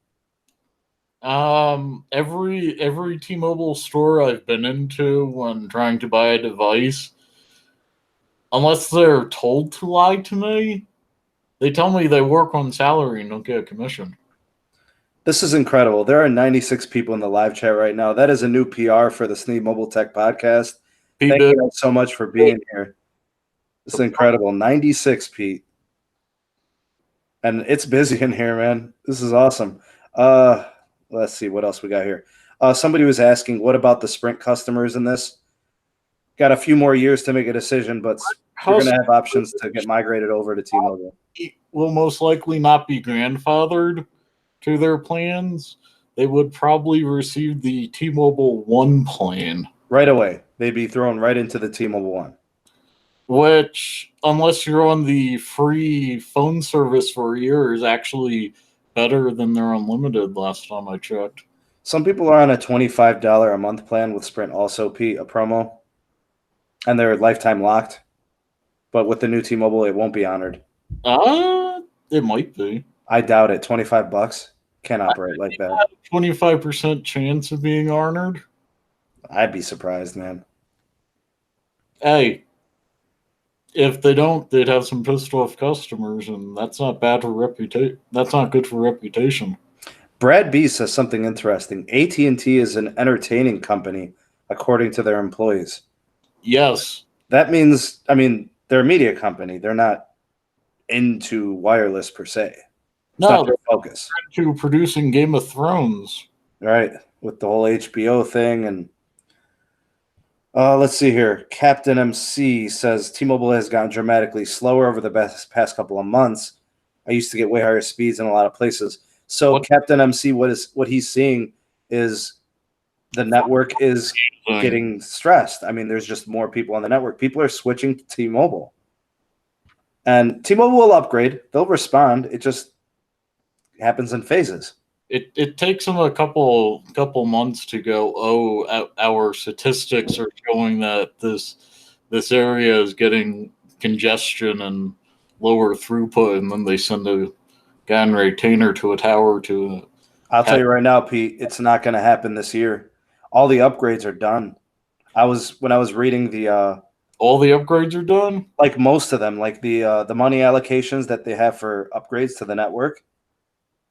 Every T-Mobile store I've been into when trying to buy a device, unless they're told to lie to me, they tell me they work on salary and don't get a commission. This is incredible. There are 96 people in the live chat right now. That is a new PR for the Sneed Mobile Tech Podcast. Thank you so much for being here. This is incredible. 96, Pete. And it's busy in here, man. This is awesome. Let's see what else we got here. Somebody was asking, what about the Sprint customers in this? Got a few more years to make a decision, but we're going to have options to get migrated over to T-Mobile. Will most likely not be grandfathered to their plans. They would probably receive the T-Mobile One plan. Right away. They'd be thrown right into the T-Mobile One. Which, unless you're on the free phone service for a year, is actually better than their unlimited last time I checked. Some people are on a $25 a month plan with Sprint also, Pete, a promo. And they're lifetime locked. But with the new T-Mobile, it won't be honored. It might be. I doubt it. $25 can't operate like that. 25% chance of being honored. I'd be surprised, man. Hey, if they don't, they'd have some pissed off customers, and that's not bad for reputation. That's not good for reputation. Brad B says something interesting. AT&T is an entertaining company, according to their employees. Yes. That means, they're a media company. They're not into wireless per se. It's not their focus. To producing Game of Thrones. Right, with the whole HBO thing. And let's see here. Captain MC says T-Mobile has gotten dramatically slower over the past couple of months. I used to get way higher speeds in a lot of places. So Captain MC, what he's seeing is the network is getting stressed. There's just more people on the network. People are switching to T-Mobile. And T-Mobile will upgrade. They'll respond. It just happens in phases. It takes them a couple months to go, our statistics are showing that this area is getting congestion and lower throughput, and then they send a GAN retainer to a tower to... I'll tell you right now, Pete, it's not going to happen this year. All the upgrades are done. When I was reading the All the upgrades are done? Like most of them, like the money allocations that they have for upgrades to the network,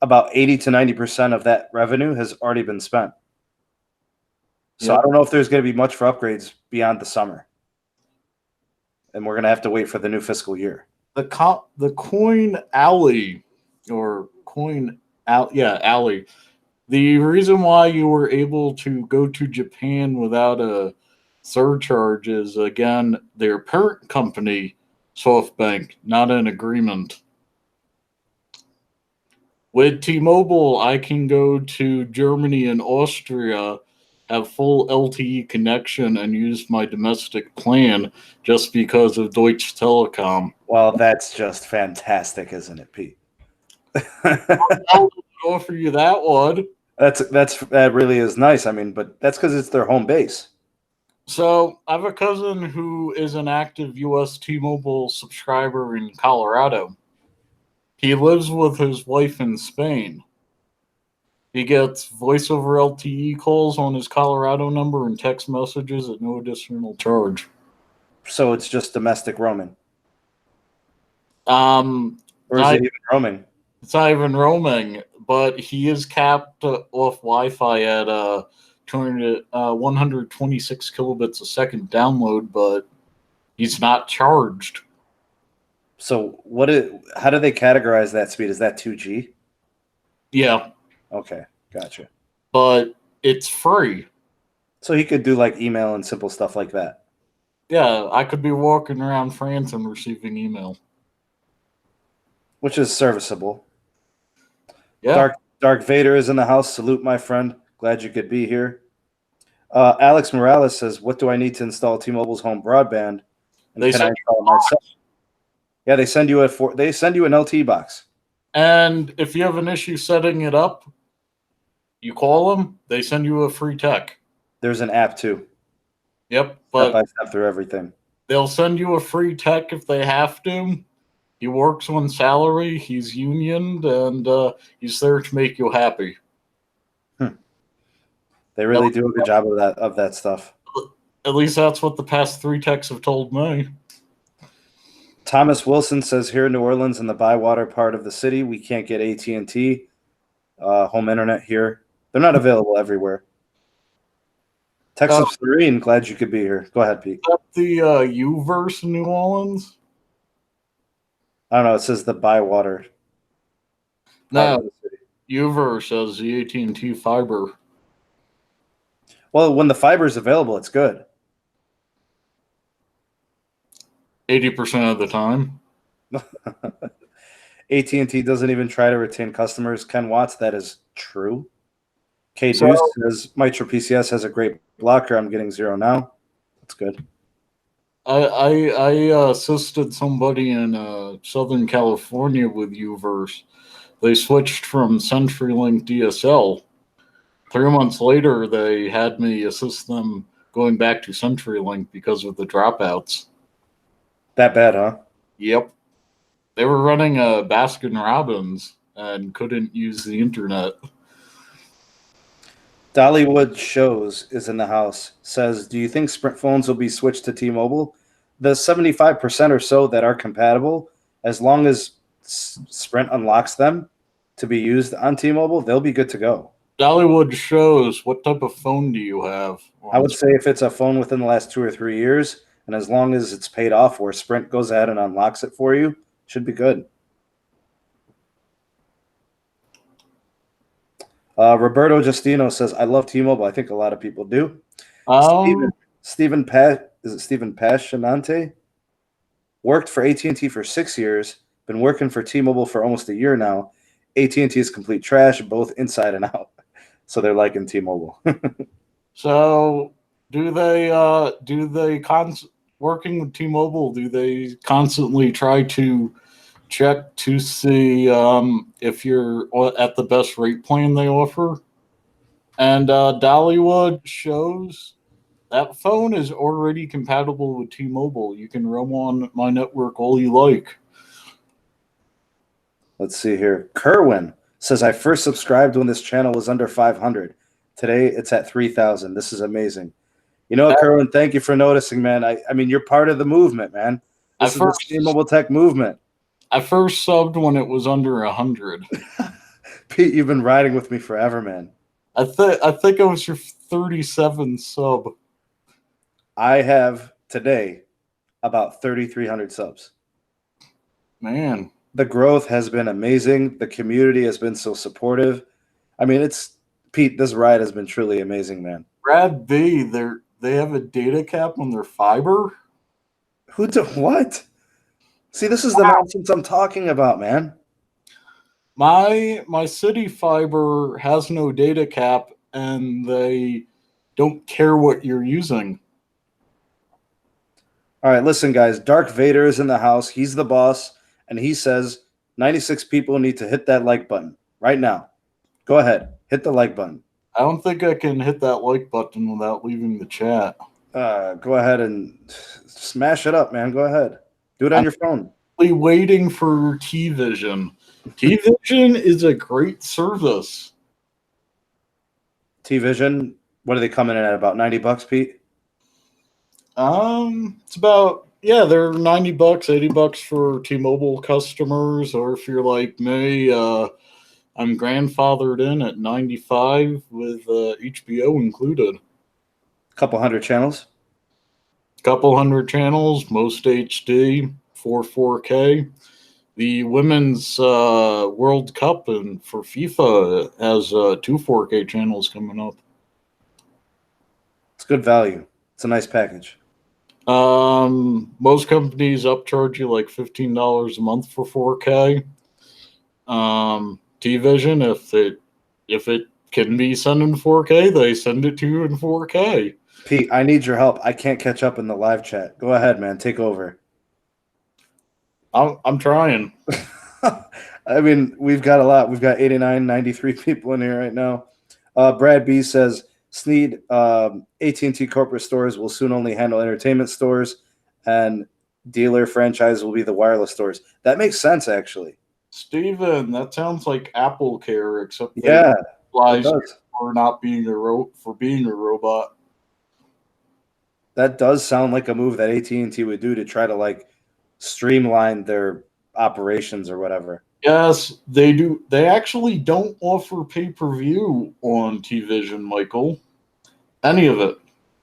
about 80 to 90% of that revenue has already been spent. So I Yep. don't know if there's going to be much for upgrades beyond the summer. And we're going to have to wait for the new fiscal year. The Coin Alley, or Coin Alley. The reason why you were able to go to Japan without a surcharge is, again, their parent company, SoftBank, not an agreement. With T-Mobile, I can go to Germany and Austria, have full LTE connection, and use my domestic plan just because of Deutsche Telekom. Well, that's just fantastic, isn't it, Pete? I'll offer you that one. That really is nice. I mean, but that's because it's their home base. So I have a cousin who is an active US T-Mobile subscriber in Colorado. He lives with his wife in Spain. He gets voice over LTE calls on his Colorado number and text messages at no additional charge. So it's just domestic roaming. Um, Or is it even roaming? It's not even roaming, but he is capped off Wi-Fi at 126 kilobits a second download, but he's not charged. So how do they categorize that speed? Is that 2G? Yeah. Okay, gotcha. But it's free. So he could do like email and simple stuff like that. Yeah, I could be walking around France and receiving email. Which is serviceable. Yeah. Dark Vader is in the house. Salute, my friend. Glad you could be here. Alex Morales says, "What do I need to install T-Mobile's home broadband? And can I install it myself?" Yeah, they send you an LT box. And if you have an issue setting it up, you call them. They send you a free tech. There's an app too. Yep, but step by step through everything. They'll send you a free tech if they have to. He works on salary. He's unioned, and he's there to make you happy. They really do a good job of that stuff. At least that's what the past 3 techs have told me. Thomas Wilson says, here in New Orleans, in the Bywater part of the city, we can't get AT&T home internet here. They're not available everywhere. Texas Serene, glad you could be here. Go ahead, Pete. Is that the U-verse in New Orleans? I don't know. It says the Bywater. No, U-verse says the AT&T fiber. Well, when the fiber is available, it's good. 80% of the time. AT&T doesn't even try to retain customers. Ken Watts, that is true. K Deuce says, Mitra PCS has a great blocker. I'm getting 0 now. That's good. I assisted somebody in Southern California with U-verse. They switched from CenturyLink DSL. 3 months later, they had me assist them going back to CenturyLink because of the dropouts. That bad, huh? Yep. They were running a Baskin Robbins and couldn't use the internet. Dollywood Shows is in the house. Says, do you think Sprint phones will be switched to T-Mobile? The 75% or so that are compatible, as long as Sprint unlocks them to be used on T-Mobile, they'll be good to go. Dollywood Shows, what type of phone do you have? I would say if it's a phone within the last 2 or 3 years, and as long as it's paid off where Sprint goes ahead and unlocks it for you, should be good. Roberto Justino says, I love T-Mobile. I think a lot of people do. Stephen Passionante worked for AT&T for 6 years, been working for T-Mobile for almost a year now. AT&T is complete trash, both inside and out. So they're liking T-Mobile. So working with T-Mobile, do they constantly try to check to see if you're at the best rate plan they offer? And Dollywood Shows, that phone is already compatible with T-Mobile. You can roam on my network all you like. Let's see here. Kerwin says, I first subscribed when this channel was under 500. Today it's at 3,000. This is amazing. You know, Kerwin, thank you for noticing, man. I mean, you're part of the movement, man. This is the Stream Mobile Tech movement. I first subbed when it was under 100. Pete, you've been riding with me forever, man. I think I was your 37 sub. I have today about 3,300 subs. Man, the growth has been amazing. The community has been so supportive. I mean, it's Pete. This ride has been truly amazing, man. Brad B, they have a data cap on their fiber. Who did what? See, this is the nonsense I'm talking about, man. My city fiber has no data cap, and they don't care what you're using. All right, listen, guys. Dark Vader is in the house. He's the boss, and he says 96 people need to hit that like button right now. Go ahead, hit the like button. I don't think I can hit that like button without leaving the chat. Go ahead and smash it up, man. Go ahead. Do it on your phone. Waiting for T-Vision. T-Vision is a great service. T-Vision, what are they coming in at? About $90, Pete? It's about, they're $90, $80 for T-Mobile customers, or if you're like me, I'm grandfathered in at 95 with HBO included. Couple hundred channels. Couple hundred channels, most HD, 4K. The Women's World Cup and for FIFA has 2 4K channels coming up. It's good value. It's a nice package. Most companies upcharge you like $15 a month for 4K. T-Vision, if it can be sent in 4K, they send it to you in 4K. Pete, I need your help. I can't catch up in the live chat. Go ahead, man. Take over. I'm trying. I mean, we've got a lot. We've got 89, 93 people in here right now. Brad B says, Sneed, AT&T corporate stores will soon only handle entertainment stores, and dealer franchise will be the wireless stores. That makes sense, actually. Steven, that sounds like Apple Care, except yeah, for not being being a robot. That does sound like a move that AT&T would do to try to like streamline their operations or whatever. Yes, they do. They actually don't offer pay-per-view on T-Vision, Michael. Any of it.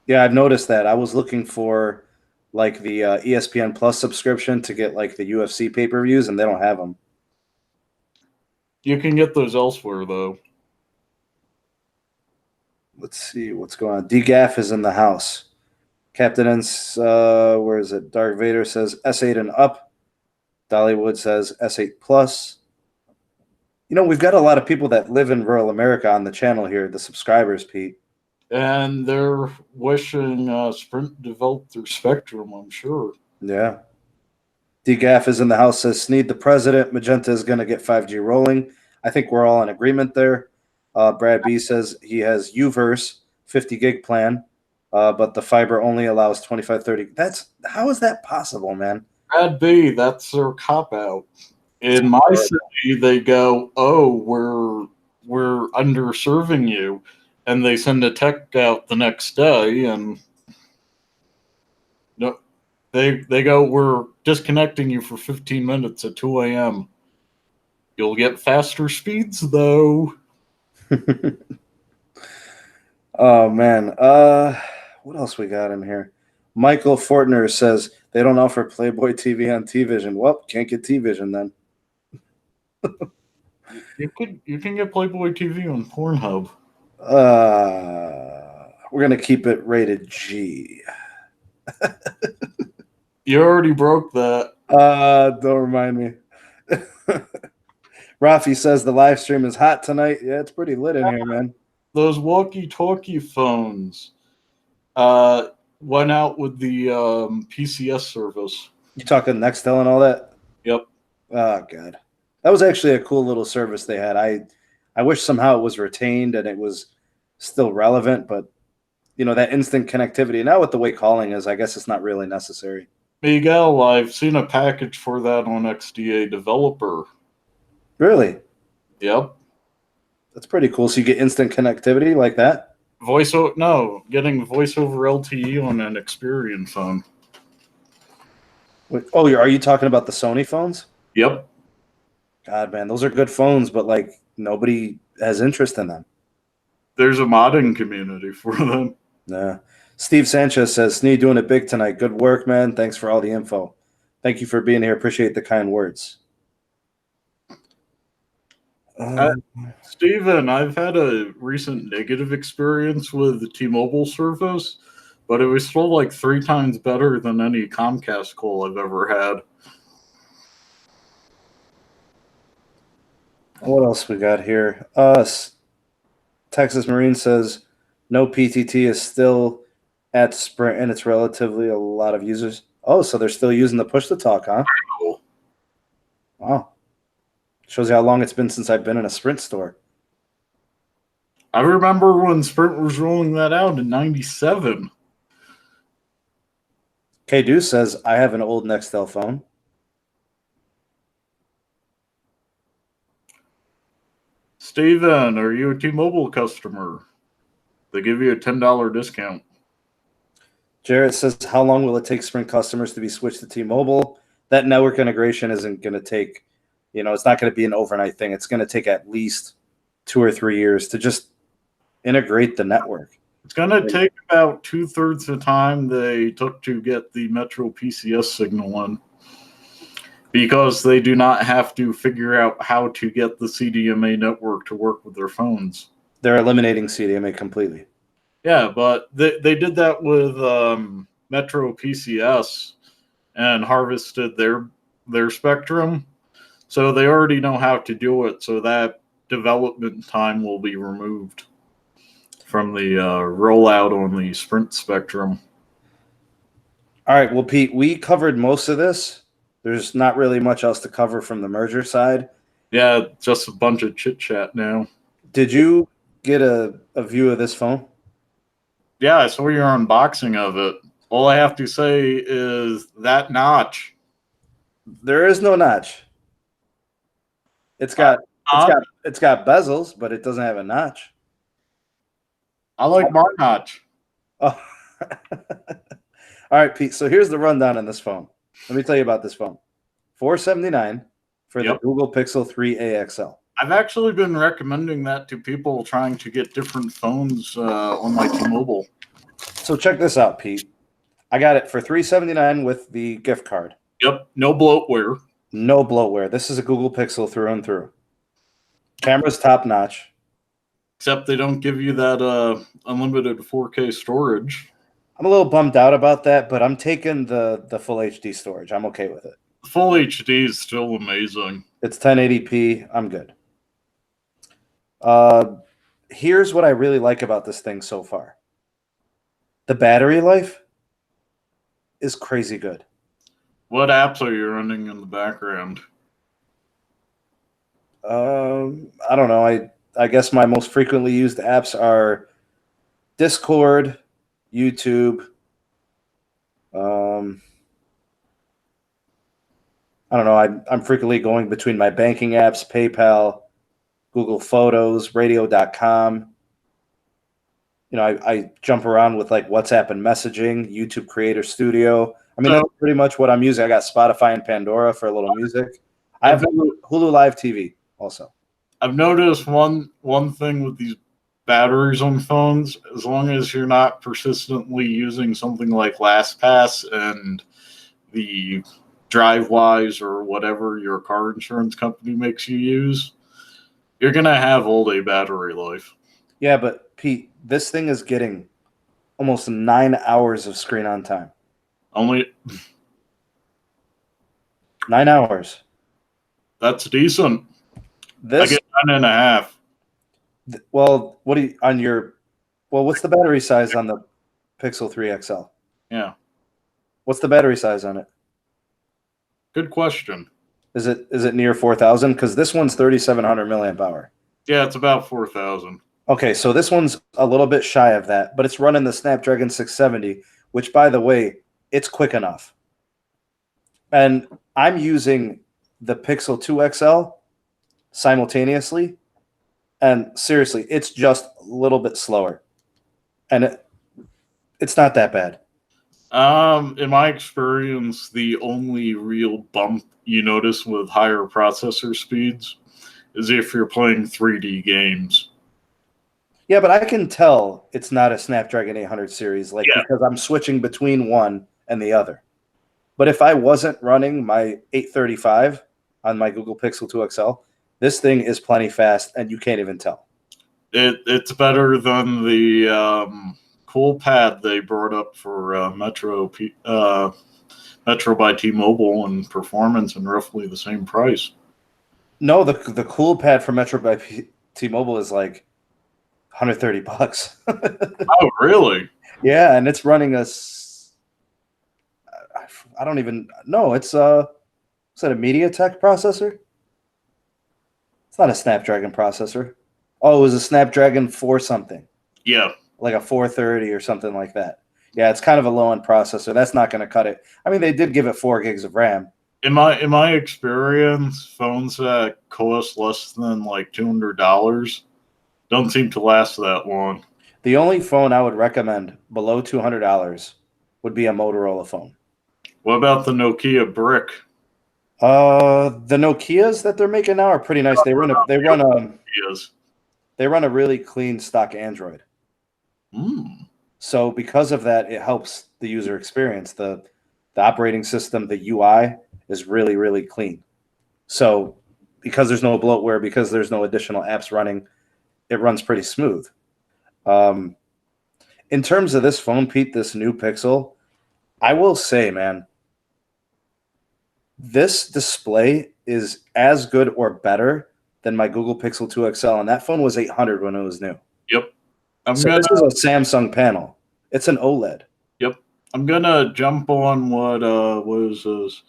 Yeah, I've noticed that. I was looking for like the ESPN Plus subscription to get like the UFC pay-per-views, and they don't have them. You can get those elsewhere, though. Let's see what's going on. DGAF is in the house. Captain N's, where is it? Dark Vader says S8 and up. Dollywood says S8 plus. You know, we've got a lot of people that live in rural America on the channel here, the subscribers, Pete. And they're wishing Sprint developed their spectrum, I'm sure. Yeah. DGAF is in the house, says Sneed the president. Magenta is going to get 5G rolling. I think we're all in agreement there. Brad B says he has Uverse 50 gig plan, but the fiber only allows 25, 30. How is that possible, man? Brad B, that's their cop-out. In my city, they go, "Oh, we're underserving you," and they send a tech out the next day, and no, they go, "We're disconnecting you for 15 minutes at 2 a.m. You'll get faster speeds, though." Oh man, what else we got in here? Michael Fortner says they don't offer Playboy TV on T-Vision. Well, can't get T-Vision then. You can get Playboy TV on Pornhub. We're gonna keep it rated G. You already broke that. Don't remind me. Rafi says the live stream is hot tonight. Yeah, it's pretty lit in here, man. Those walkie-talkie phones went out with the PCS service. You talking Nextel and all that? Yep. Oh, God. That was actually a cool little service they had. I wish somehow it was retained and it was still relevant, but, you know, that instant connectivity. Now with the way calling is, I guess it's not really necessary. Miguel, I've seen a package for that on XDA Developer. Really? Yep. That's pretty cool. So you get instant connectivity like that? getting voice over LTE on an Experian phone. Wait, oh, are you talking about the Sony phones? Yep. God, man, those are good phones, but like nobody has interest in them. There's a modding community for them. Yeah. Steve Sanchez says, Sneed doing it big tonight. Good work, man. Thanks for all the info. Thank you for being here. Appreciate the kind words. Steven, I've had a recent negative experience with the T-Mobile service, but it was still like 3 times better than any Comcast call I've ever had. What else we got here? Texas Marine says, no PTT is still at Sprint, and it's relatively a lot of users. Oh, so they're still using the push to talk, huh? Cool. Wow. Shows you how long it's been since I've been in a Sprint store. I remember when Sprint was rolling that out in 97. K Deuce says, I have an old Nextel phone. Steven, are you a T-Mobile customer? They give you a $10 discount. Jarrett says, how long will it take Sprint customers to be switched to T-Mobile? That network integration isn't going to take, it's not going to be an overnight thing. It's going to take at least 2 or 3 years to just integrate the network. It's going to take about 2/3 the time they took to get the Metro PCS signal in, because they do not have to figure out how to get the CDMA network to work with their phones. They're eliminating CDMA completely. Yeah, but they did that with Metro PCS and harvested their spectrum. So they already know how to do it, so that development time will be removed from the rollout on the Sprint spectrum. All right, well, Pete, we covered most of this. There's not really much else to cover from the merger side. Yeah, just a bunch of chit-chat now. Did you get a view of this phone? Yeah, I saw your unboxing of it. All I have to say is that notch. There is no notch. It's got bezels, but it doesn't have a notch. I like my notch. Oh. All right, Pete. So here's the rundown on this phone. Let me tell you about this phone. $479 for the Google Pixel 3 AXL. I've actually been recommending that to people trying to get different phones on my T-Mobile. So check this out, Pete. I got it for $379 with the gift card. Yep, no bloatware. No bloatware. This is a Google Pixel through and through. Camera's top notch. Except they don't give you that unlimited 4K storage. I'm a little bummed out about that, but I'm taking the full HD storage. I'm okay with it. Full HD is still amazing. It's 1080p. I'm good. Here's what I really like about this thing so far. The battery life is crazy good. What apps are you running in the background? I don't know. I guess my most frequently used apps are Discord, YouTube. I don't know. I'm frequently going between my banking apps, PayPal, Google Photos, radio.com. I jump around with like WhatsApp and messaging, YouTube Creator Studio. I mean, that's pretty much what I'm using. I got Spotify and Pandora for a little music. I have Hulu Live TV also. I've noticed one thing with these batteries on phones, as long as you're not persistently using something like LastPass and the DriveWise or whatever your car insurance company makes you use, you're going to have all-day battery life. Yeah, but Pete, this thing is getting almost 9 hours of screen on time. Only 9 hours. That's decent. I get 9.5. Well, what's the battery size on the Pixel 3 XL? Yeah. What's the battery size on it? Good question. Is it near 4,000? Because this one's 3,700 milliamp hour. Yeah, it's about 4,000. Okay, so this one's a little bit shy of that, but it's running the Snapdragon 670, which, by the way, it's quick enough. And I'm using the Pixel 2 XL simultaneously, and seriously, it's just a little bit slower. and it's not that bad. In my experience, the only real bump you notice with higher processor speeds is if you're playing 3D games. Yeah, but I can tell it's not a Snapdragon 800 series, like because I'm switching between one and the other. But if I wasn't running my 835 on my Google Pixel 2 XL, this thing is plenty fast, and you can't even tell. It's better than the cool pad they brought up for Metro by T-Mobile and performance and roughly the same price. No, the cool pad for Metro by T-Mobile is like $130. Oh, really? Yeah, and it's running I don't even know. Is that a MediaTek processor? It's not a Snapdragon processor. Oh, it was a Snapdragon 4 something. Yeah. Like a 430 or something like that. Yeah, it's kind of a low-end processor. That's not going to cut it. I mean, they did give it 4 gigs of RAM. In my experience, phones that cost less than like $200 don't seem to last that long. The only phone I would recommend below $200 would be a Motorola phone. What about the Nokia Brick? The Nokias that they're making now are pretty nice. They run a really clean stock Android. So because of that, it helps the user experience. The operating system, the UI is really, really clean. So because there's no bloatware, because there's no additional apps running, it runs pretty smooth. In terms of this phone, Pete, this new Pixel, I will say, man, this display is as good or better than my Google Pixel 2 XL, and that phone was $800 when it was new. Yep. This is a Samsung panel. It's an OLED. Yep. I'm gonna jump on what was this?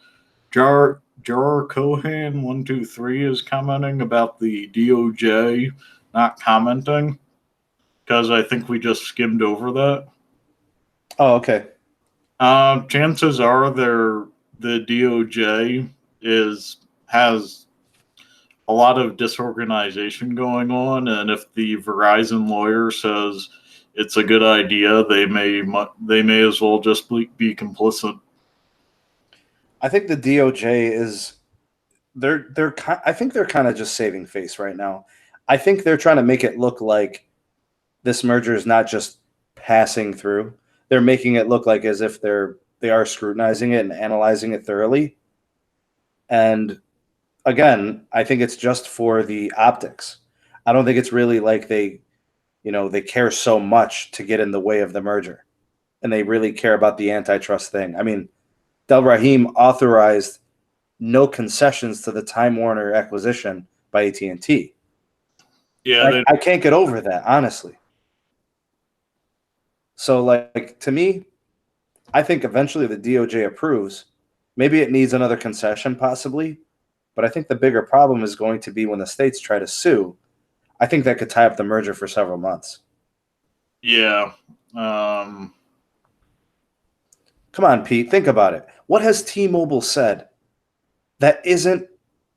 Jar Cohan 123 is commenting about the DOJ not commenting because I think we just skimmed over that. Oh, okay. Chances are the DOJ has a lot of disorganization going on, and if the Verizon lawyer says it's a good idea, they may as well just be complicit. I think the DOJ is I think they're kind of just saving face right now. I think they're trying to make it look like this merger is not just passing through. They're making it look like as if they are scrutinizing it and analyzing it thoroughly. And again, I think it's just for the optics. I don't think it's really like they care so much to get in the way of the merger, and they really care about the antitrust thing. I mean, Del Rahim authorized no concessions to the Time Warner acquisition by AT&T. Yeah, I can't get over that, honestly. So, like, to me, I think eventually the DOJ approves. Maybe it needs another concession, possibly. But I think the bigger problem is going to be when the states try to sue. I think that could tie up the merger for several months. Yeah. Come on, Pete. Think about it. What has T-Mobile said that isn't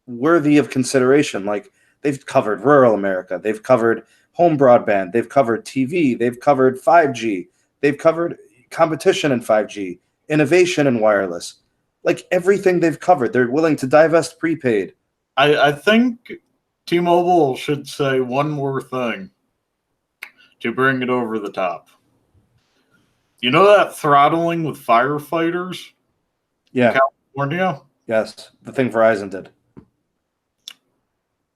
worthy of consideration? Like, they've covered rural America. They've covered home broadband. They've covered TV. They've covered 5G. They've covered competition in 5G, innovation in wireless. Like, everything they've covered. They're willing to divest prepaid. I think T-Mobile should say one more thing to bring it over the top. You know that throttling with firefighters in California? Yes, the thing Verizon did.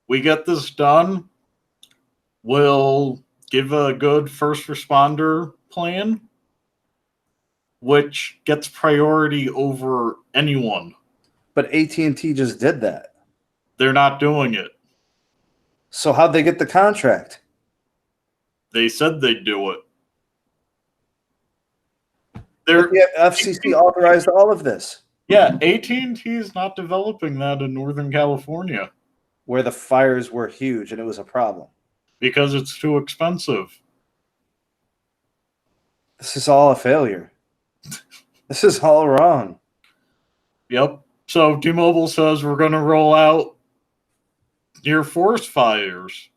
We get this done, we'll give a good first responder plan, which gets priority over anyone. But AT&T just did that. They're not doing it. So how'd they get the contract? They said they'd do it. The FCC authorized all of this. Yeah, AT&T is not developing that in Northern California. Where the fires were huge and it was a problem. Because it's too expensive. This is all a failure. This is all wrong. Yep. So T-Mobile says we're going to roll out near forest fires,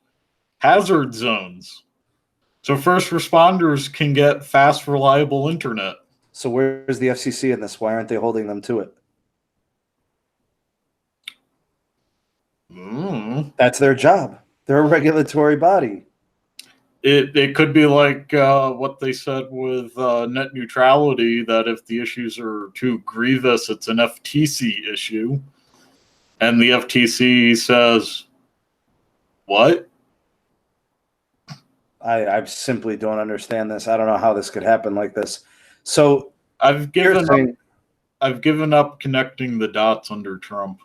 hazard zones. So first responders can get fast, reliable internet. So where's the FCC in this? Why aren't they holding them to it? That's their job. They're a regulatory body. It could be like what they said with net neutrality, that if the issues are too grievous, it's an FTC issue. And the FTC says, what? I simply don't understand this. I don't know how this could happen like this. So I've given up connecting the dots under Trump.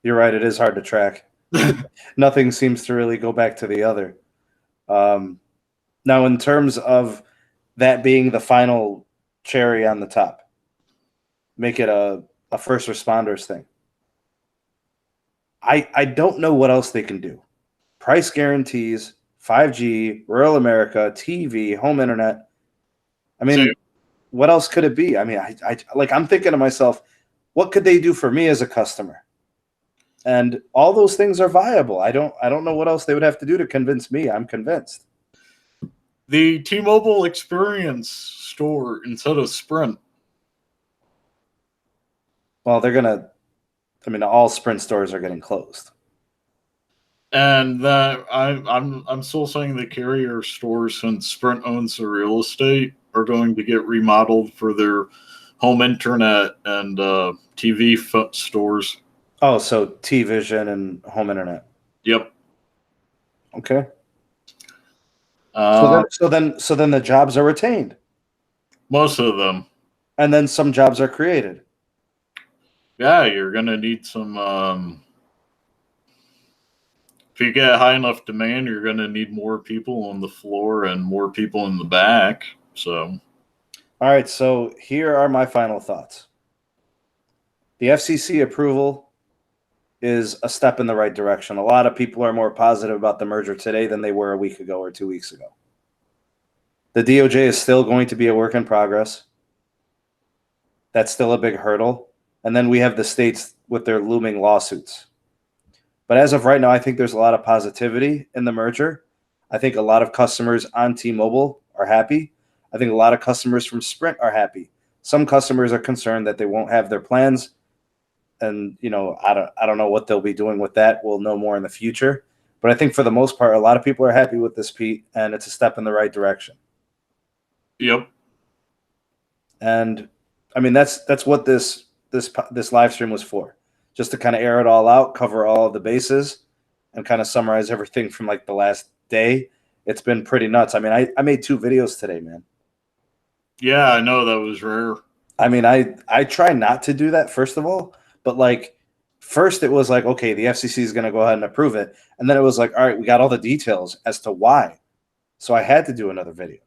You're right. It is hard to track. Nothing seems to really go back to the other. Now, in terms of that being the final cherry on the top, make it a first responders thing. I don't know what else they can do. Price guarantees, 5G, rural America, TV, home internet. I mean, what else could it be? I mean, I'm thinking to myself, what could they do for me as a customer? And all those things are viable. I don't know what else they would have to do to convince me. I'm convinced. The T-Mobile Experience store instead of Sprint. Well, all Sprint stores are getting closed. And that I'm still saying the carrier stores, since Sprint owns the real estate, are going to get remodeled for their home internet and TV stores. Oh, so T-Vision and home internet. Yep. Okay. So then the jobs are retained. Most of them. And then some jobs are created. Yeah, you're gonna need some. If you get high enough demand, you're gonna need more people on the floor and more people in the back. So. All right. So here are my final thoughts. The FCC approval is a step in the right direction. A lot of people are more positive about the merger today than they were a week ago or 2 weeks ago. The DOJ is still going to be a work in progress. That's still a big hurdle. And then we have the states with their looming lawsuits. But as of right now, I think there's a lot of positivity in the merger. I think a lot of customers on T-Mobile are happy. I think a lot of customers from Sprint are happy. Some customers are concerned that they won't have their plans. And, I don't know what they'll be doing with that. We'll know more in the future. But I think for the most part, a lot of people are happy with this, Pete, and it's a step in the right direction. Yep. And I mean, that's what this live stream was for, just to kind of air it all out, cover all of the bases, and kind of summarize everything from like the last day. It's been pretty nuts. I mean, I made 2 videos today, man. Yeah, I know, that was rare. I mean, I try not to do that, first of all. But like, first it was like, okay, the FCC is going to go ahead and approve it. And then it was like, all right, we got all the details as to why. So I had to do another video.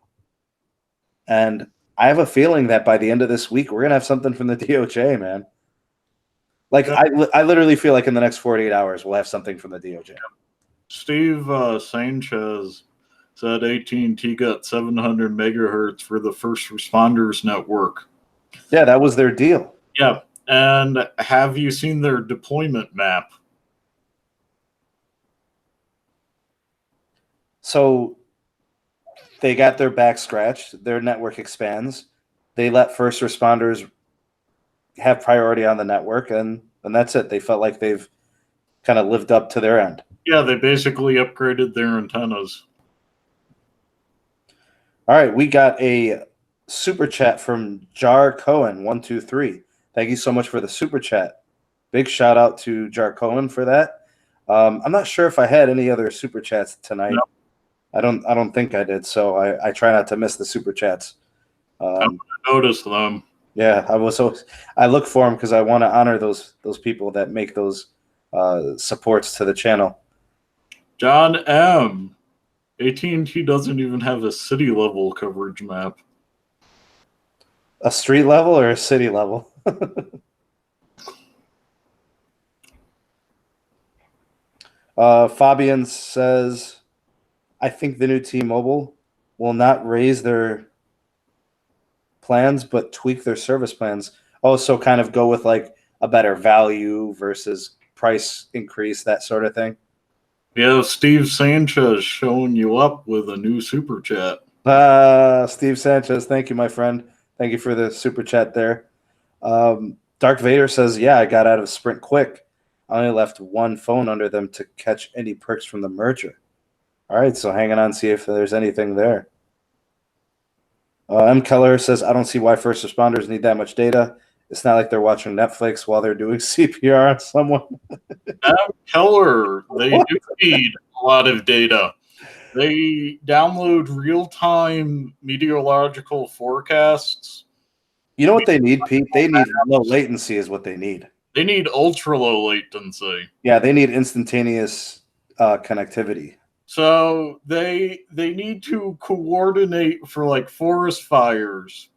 And I have a feeling that by the end of this week, we're going to have something from the DOJ, man. Like, I literally feel like in the next 48 hours, we'll have something from the DOJ. Steve Sanchez said AT&T got 700 megahertz for the first responders network. Yeah, that was their deal. Yeah. And have you seen their deployment map? So they got their back scratched. Their network expands. They let first responders have priority on the network, and that's it. They felt like they've kind of lived up to their end. Yeah, they basically upgraded their antennas. All right, we got a super chat from Jar Cohen 123. Thank you so much for the super chat. Big shout out to Jar Cohen for that. I'm not sure if I had any other super chats tonight. No. I don't think I did, so I try not to miss the super chats. I noticed them. Yeah, I look for them because I want to honor those people that make those supports to the channel. John M. AT&T doesn't even have a city level coverage map. A street level or a city level? Fabian says, I think the new T-Mobile will not raise their plans, but tweak their service plans. Also kind of go with like a better value versus price increase, that sort of thing. Yeah, Steve Sanchez showing you up with a new super chat. Steve Sanchez, thank you, my friend. Thank you for the super chat there. Dark Vader says, yeah, I got out of Sprint quick. I only left one phone under them to catch any perks from the merger. All right, so hanging on, see if there's anything there. M. Keller says, I don't see why first responders need that much data. It's not like they're watching Netflix while they're doing CPR on someone. M. Keller, they do need a lot of data. They download real-time meteorological forecasts. You know what they need, Pete? They need low latency is what they need. They need ultra-low latency. Yeah, they need instantaneous connectivity. So they need to coordinate for like forest fires.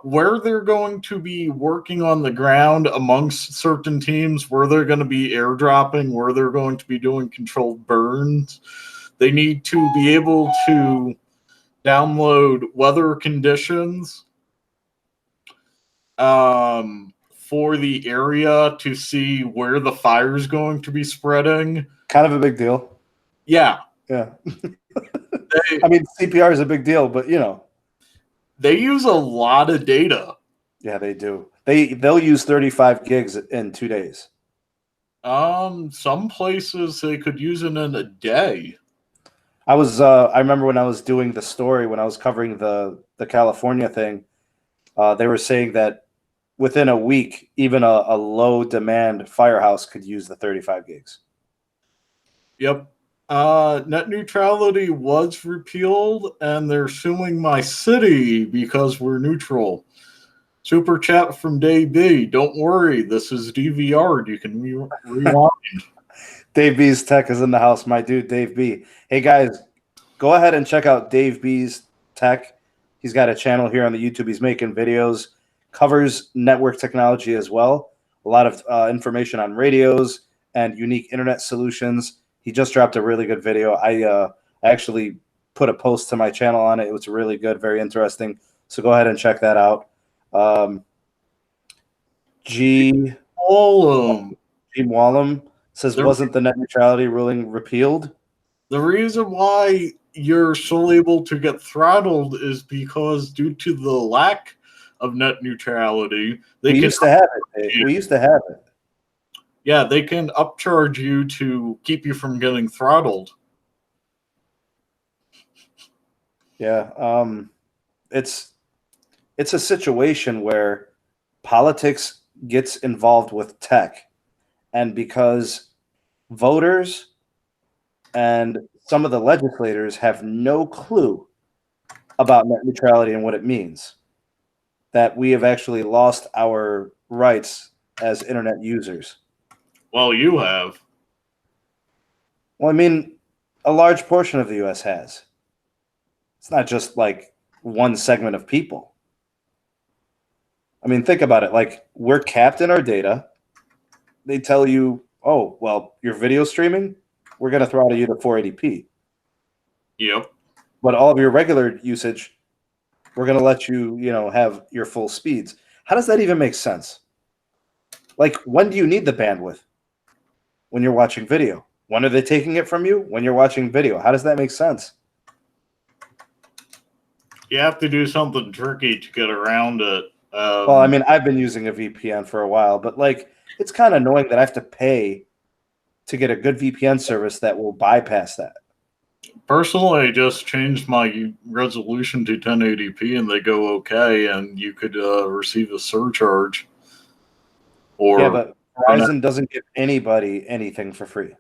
Where they're going to be working on the ground amongst certain teams, where they're going to be airdropping, where they're going to be doing controlled burns. They need to be able to download weather conditions for the area to see where the fire is going to be spreading. Kind of a big deal. Yeah. I mean, CPR is a big deal, but, you know. They use a lot of data. Yeah, they do. They'll use 35 gigs in 2 days. Some places they could use it in a day. I remember when I was doing the story, when I was covering the California thing, they were saying that within a week, even a low demand firehouse could use the 35 gigs. Yep. Net neutrality was repealed, and they're suing my city because we're neutral. Super chat from Dave B. Don't worry, this is DVR'd. You can rewind. Dave B's Tech is in the house, my dude, Dave B. Hey, guys, go ahead and check out Dave B's Tech. He's got a channel here on the YouTube. He's making videos, covers network technology as well. A lot of information on radios and unique internet solutions. He just dropped a really good video. I actually put a post to my channel on it. It was really good, very interesting. So go ahead and check that out. G. Wallum says, wasn't the net neutrality ruling repealed? The reason why you're still able to get throttled is because due to the lack of net neutrality, we used to have it. We used to have it. Yeah, they can upcharge you to keep you from getting throttled. Yeah, it's a situation where politics gets involved with tech, and because voters and some of the legislators have no clue about net neutrality and what it means, that we have actually lost our rights as internet users. Well, you have. Well, I mean, a large portion of the U.S. has. It's not just like one segment of people. I mean, think about it. Like, we're capped in our data. They tell you, oh, well, your video streaming, we're going to throttle you to 480p. Yep. But all of your regular usage, we're going to let you, have your full speeds. How does that even make sense? Like, when do you need the bandwidth? When you're watching video. When are they taking it from you? When you're watching video. How does that make sense? You have to do something tricky to get around it. Well, I mean, I've been using a VPN for a while, but like, it's kind of annoying that I have to pay to get a good VPN service that will bypass that. Personally, I just changed my resolution to 1080p and they go okay, and you could receive a surcharge. Yeah, but Verizon doesn't give anybody anything for free.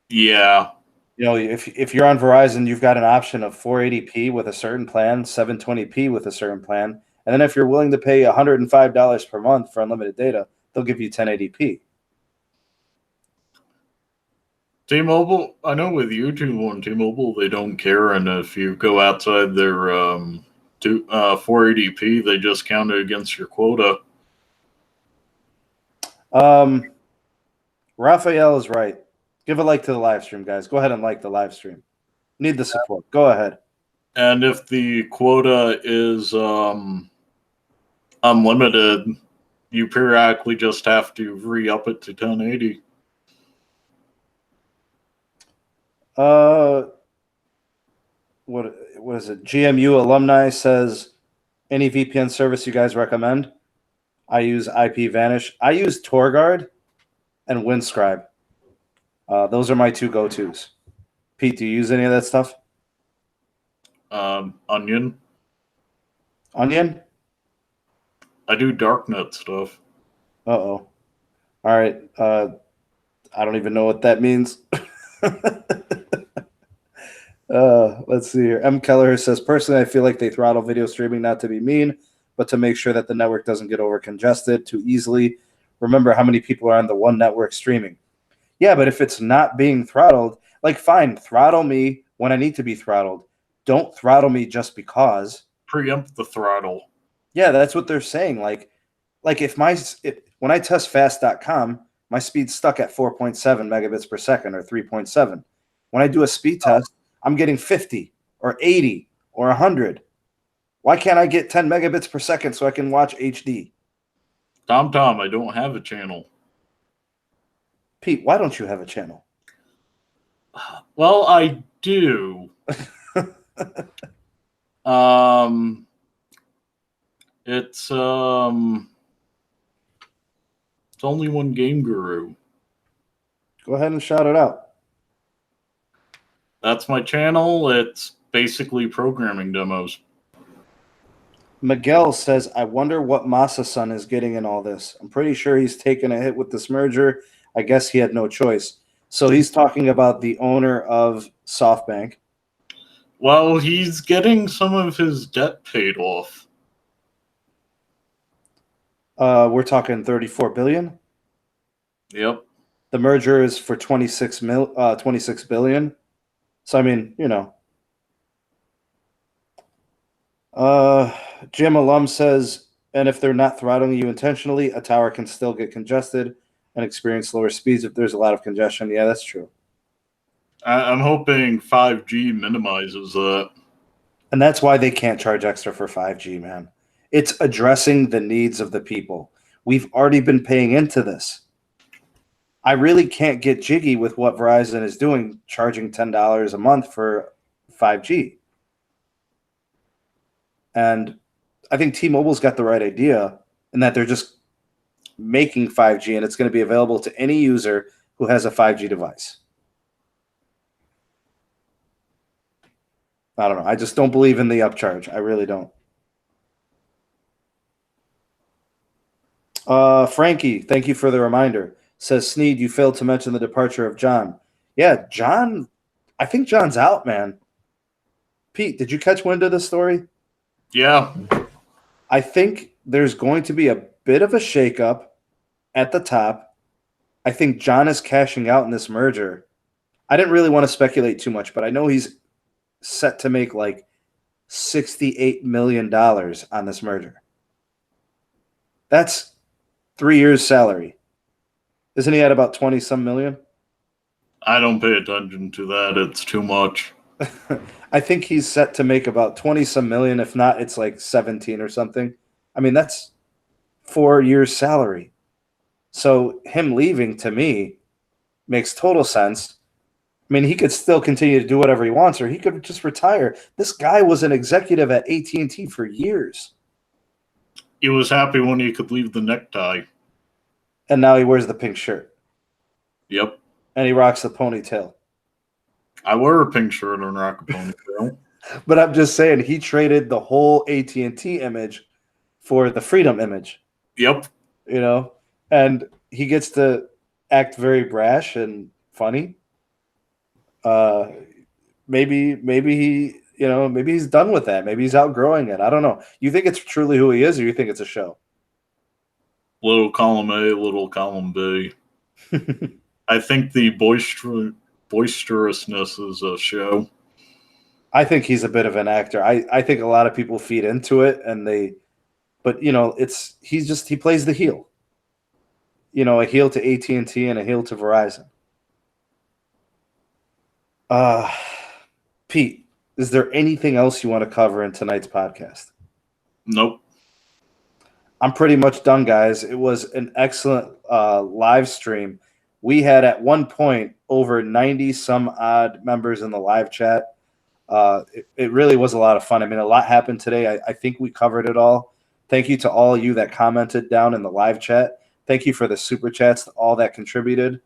Yeah. If you're on Verizon, you've got an option of 480p with a certain plan, 720p with a certain plan, and then if you're willing to pay $105 per month for unlimited data, they'll give you 1080p. T-Mobile, I know with YouTube on T-Mobile, they don't care, and if you go outside their 480p, they just count it against your quota. Raphael is right. Give a like to the live stream, guys. Go ahead and like the live stream. Need the support. Go ahead. And if the quota is unlimited, you periodically just have to re-up it to 1080. What is it? GMU alumni says, any VPN service you guys recommend? I use IPVanish. I use TorGuard and Windscribe. Those are my two go-tos. Pete, do you use any of that stuff? Onion. Onion? I do darknet stuff. Uh-oh. All right. I don't even know what that means. Let's see here. M. Keller says, personally, I feel like they throttle video streaming not to be mean, but to make sure that the network doesn't get over congested too easily. Remember how many people are on the one network streaming. Yeah, but if it's not being throttled, like, fine, throttle me when I need to be throttled. Don't throttle me just because. Preempt the throttle. Yeah, that's what they're saying. Like if when I test fast.com, my speed's stuck at 4.7 megabits per second or 3.7. When I do a speed test, I'm getting 50 or 80 or 100. Why can't I get 10 megabits per second so I can watch HD? Tom, I don't have a channel. Pete, why don't you have a channel? Well, I do. It's only one Game Guru. Go ahead and shout it out. That's my channel. It's basically programming demos. Miguel says, I wonder what Masa-san is getting in all this. I'm pretty sure he's taken a hit with this merger. I guess he had no choice. So he's talking about the owner of SoftBank. Well, he's getting some of his debt paid off. We're talking 34 billion. Yep. The merger is for 26 billion. So I mean, Jim Alum says, and if they're not throttling you intentionally, a tower can still get congested and experience lower speeds if there's a lot of congestion. Yeah, that's true. I'm hoping 5G minimizes that. And that's why they can't charge extra for 5G, man. It's addressing the needs of the people. We've already been paying into this. I really can't get jiggy with what Verizon is doing, charging $10 a month for 5G. And I think T-Mobile's got the right idea in that they're just making 5G and it's going to be available to any user who has a 5G device. I don't know. I just don't believe in the upcharge. I really don't. Frankie, thank you for the reminder. Says Sneed, you failed to mention the departure of John. Yeah, John. I think John's out, man. Pete, did you catch wind of this story? Yeah. I think there's going to be a bit of a shakeup at the top. I think John is cashing out in this merger. I didn't really want to speculate too much, but I know he's set to make like $68 million on this merger. That's 3 years' salary. Isn't he at about 20-some million? I don't pay attention to that. It's too much. I think he's set to make about 20-some million. If not, it's like 17 or something. I mean, that's 4 years' salary. So him leaving, to me, makes total sense. I mean, he could still continue to do whatever he wants, or he could just retire. This guy was an executive at AT&T for years. He was happy when he could leave the necktie. And now he wears the pink shirt. Yep. And he rocks the ponytail. I wear a pink shirt and rock a ponytail. But I'm just saying, he traded the whole AT&T image for the Freedom image. Yep. And he gets to act very brash and funny. Maybe he, maybe he's done with that. Maybe he's outgrowing it. I don't know. You think it's truly who he is, or you think it's a show? Little column A, little column B. I think the boisterousness is a show. I think he's a bit of an actor. I think a lot of people feed into it, but he plays the heel. A heel to AT&T and a heel to Verizon. Pete, is there anything else you want to cover in tonight's podcast? Nope. I'm pretty much done, guys. It was an excellent live stream. We had at one point over 90 some odd members in the live chat. It really was a lot of fun. I mean, a lot happened today. I think we covered it all. Thank you to all of you that commented down in the live chat. Thank you for the super chats, all that contributed.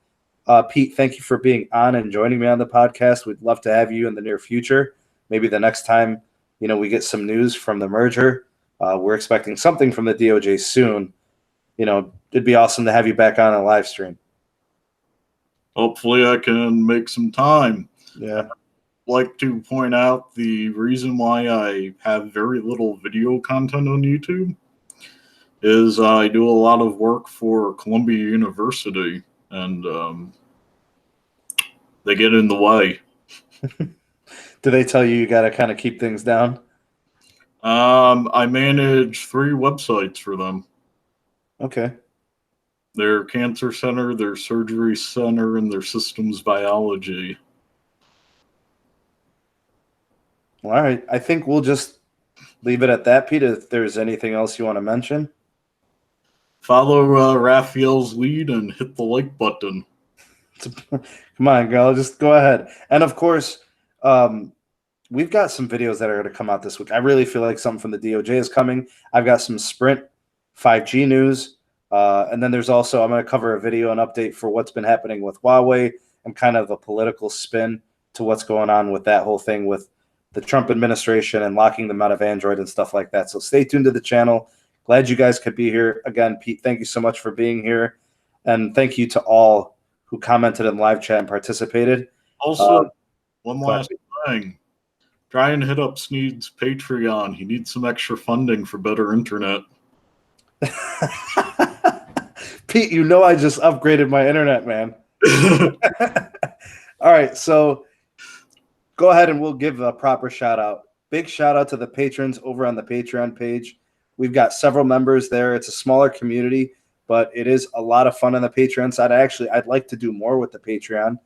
Pete, thank you for being on and joining me on the podcast. We'd love to have you in the near future. Maybe the next time, we get some news from the merger. We're expecting something from the DOJ soon. It'd be awesome to have you back on a live stream. Hopefully I can make some time. Yeah. I'd like to point out the reason why I have very little video content on YouTube is I do a lot of work for Columbia University, and they get in the way. Do they tell you got to kind of keep things down? I manage 3 websites for them. Okay. Their cancer center, their surgery center, and their systems biology. All right. I think we'll just leave it at that, Pete. If there's anything else you want to mention. Follow Raphael's lead and hit the like button. Come on, girl. Just go ahead. And of course, we've got some videos that are going to come out this week. I really feel like something from the DOJ is coming. I've got some Sprint 5G news. And then there's also, I'm going to cover a video and update for what's been happening with Huawei and kind of a political spin to what's going on with that whole thing with the Trump administration and locking them out of Android and stuff like that. So stay tuned to the channel. Glad you guys could be here. Again, Pete, thank you so much for being here. And thank you to all who commented in live chat and participated. Also, one last thing. Try and hit up Sneed's Patreon. He needs some extra funding for better internet. Pete, I just upgraded my internet, man. All right, so go ahead and we'll give a proper shout out. Big shout out to the patrons over on the Patreon page. We've got several members there. It's a smaller community, but it is a lot of fun on the Patreon side. I'd like to do more with the Patreon.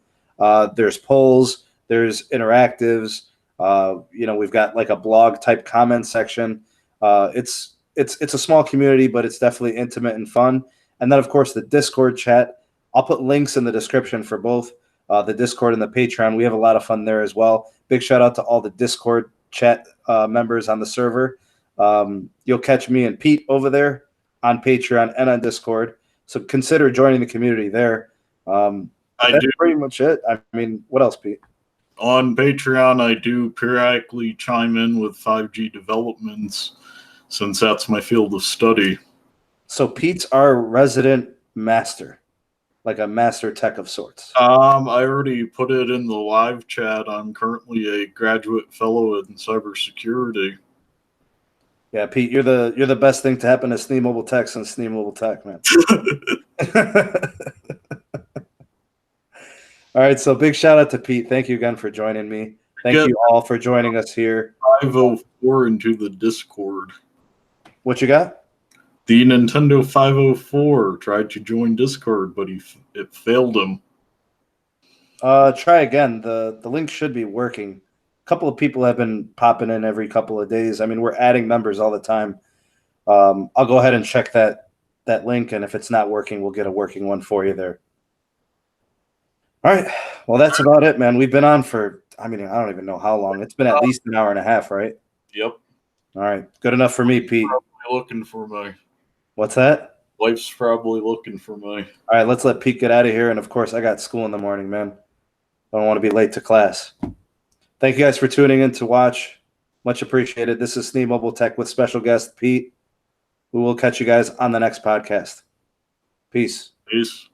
There's polls, there's interactives. We've got like a blog type comment section. It's a small community, but it's definitely intimate and fun. And then, of course, the Discord chat. I'll put links in the description for both the Discord and the Patreon. We have a lot of fun there as well. Big shout out to all the Discord chat members on the server. You'll catch me and Pete over there on Patreon and on Discord. So consider joining the community there. That's pretty much it. I mean, what else, Pete? On Patreon, I do periodically chime in with 5G developments, since that's my field of study. So Pete's our resident master, like a master tech of sorts. I already put it in the live chat. I'm currently a graduate fellow in cybersecurity. Yeah, Pete, you're the best thing to happen to Sneed Mobile Tech since Sneed Mobile Tech, man. All right, so big shout out to Pete. Thank you again for joining me. Thank you all for joining us here. 504 into the Discord. What you got? The Nintendo 504 tried to join Discord, but it failed him. Try again. The link should be working. A couple of people have been popping in every couple of days. I mean, we're adding members all the time. I'll go ahead and check that link, and if it's not working, we'll get a working one for you there. All right. Well, that's about it, man. We've been on for, I don't even know how long. It's been at least an hour and a half, right? Yep. All right. Good enough for me, Pete. Probably looking for me. What's that? Wife's probably looking for me. All right. Let's let Pete get out of here. And, of course, I got school in the morning, man. I don't want to be late to class. Thank you guys for tuning in to watch. Much appreciated. This is Sneed Mobile Tech with special guest Pete. We will catch you guys on the next podcast. Peace. Peace.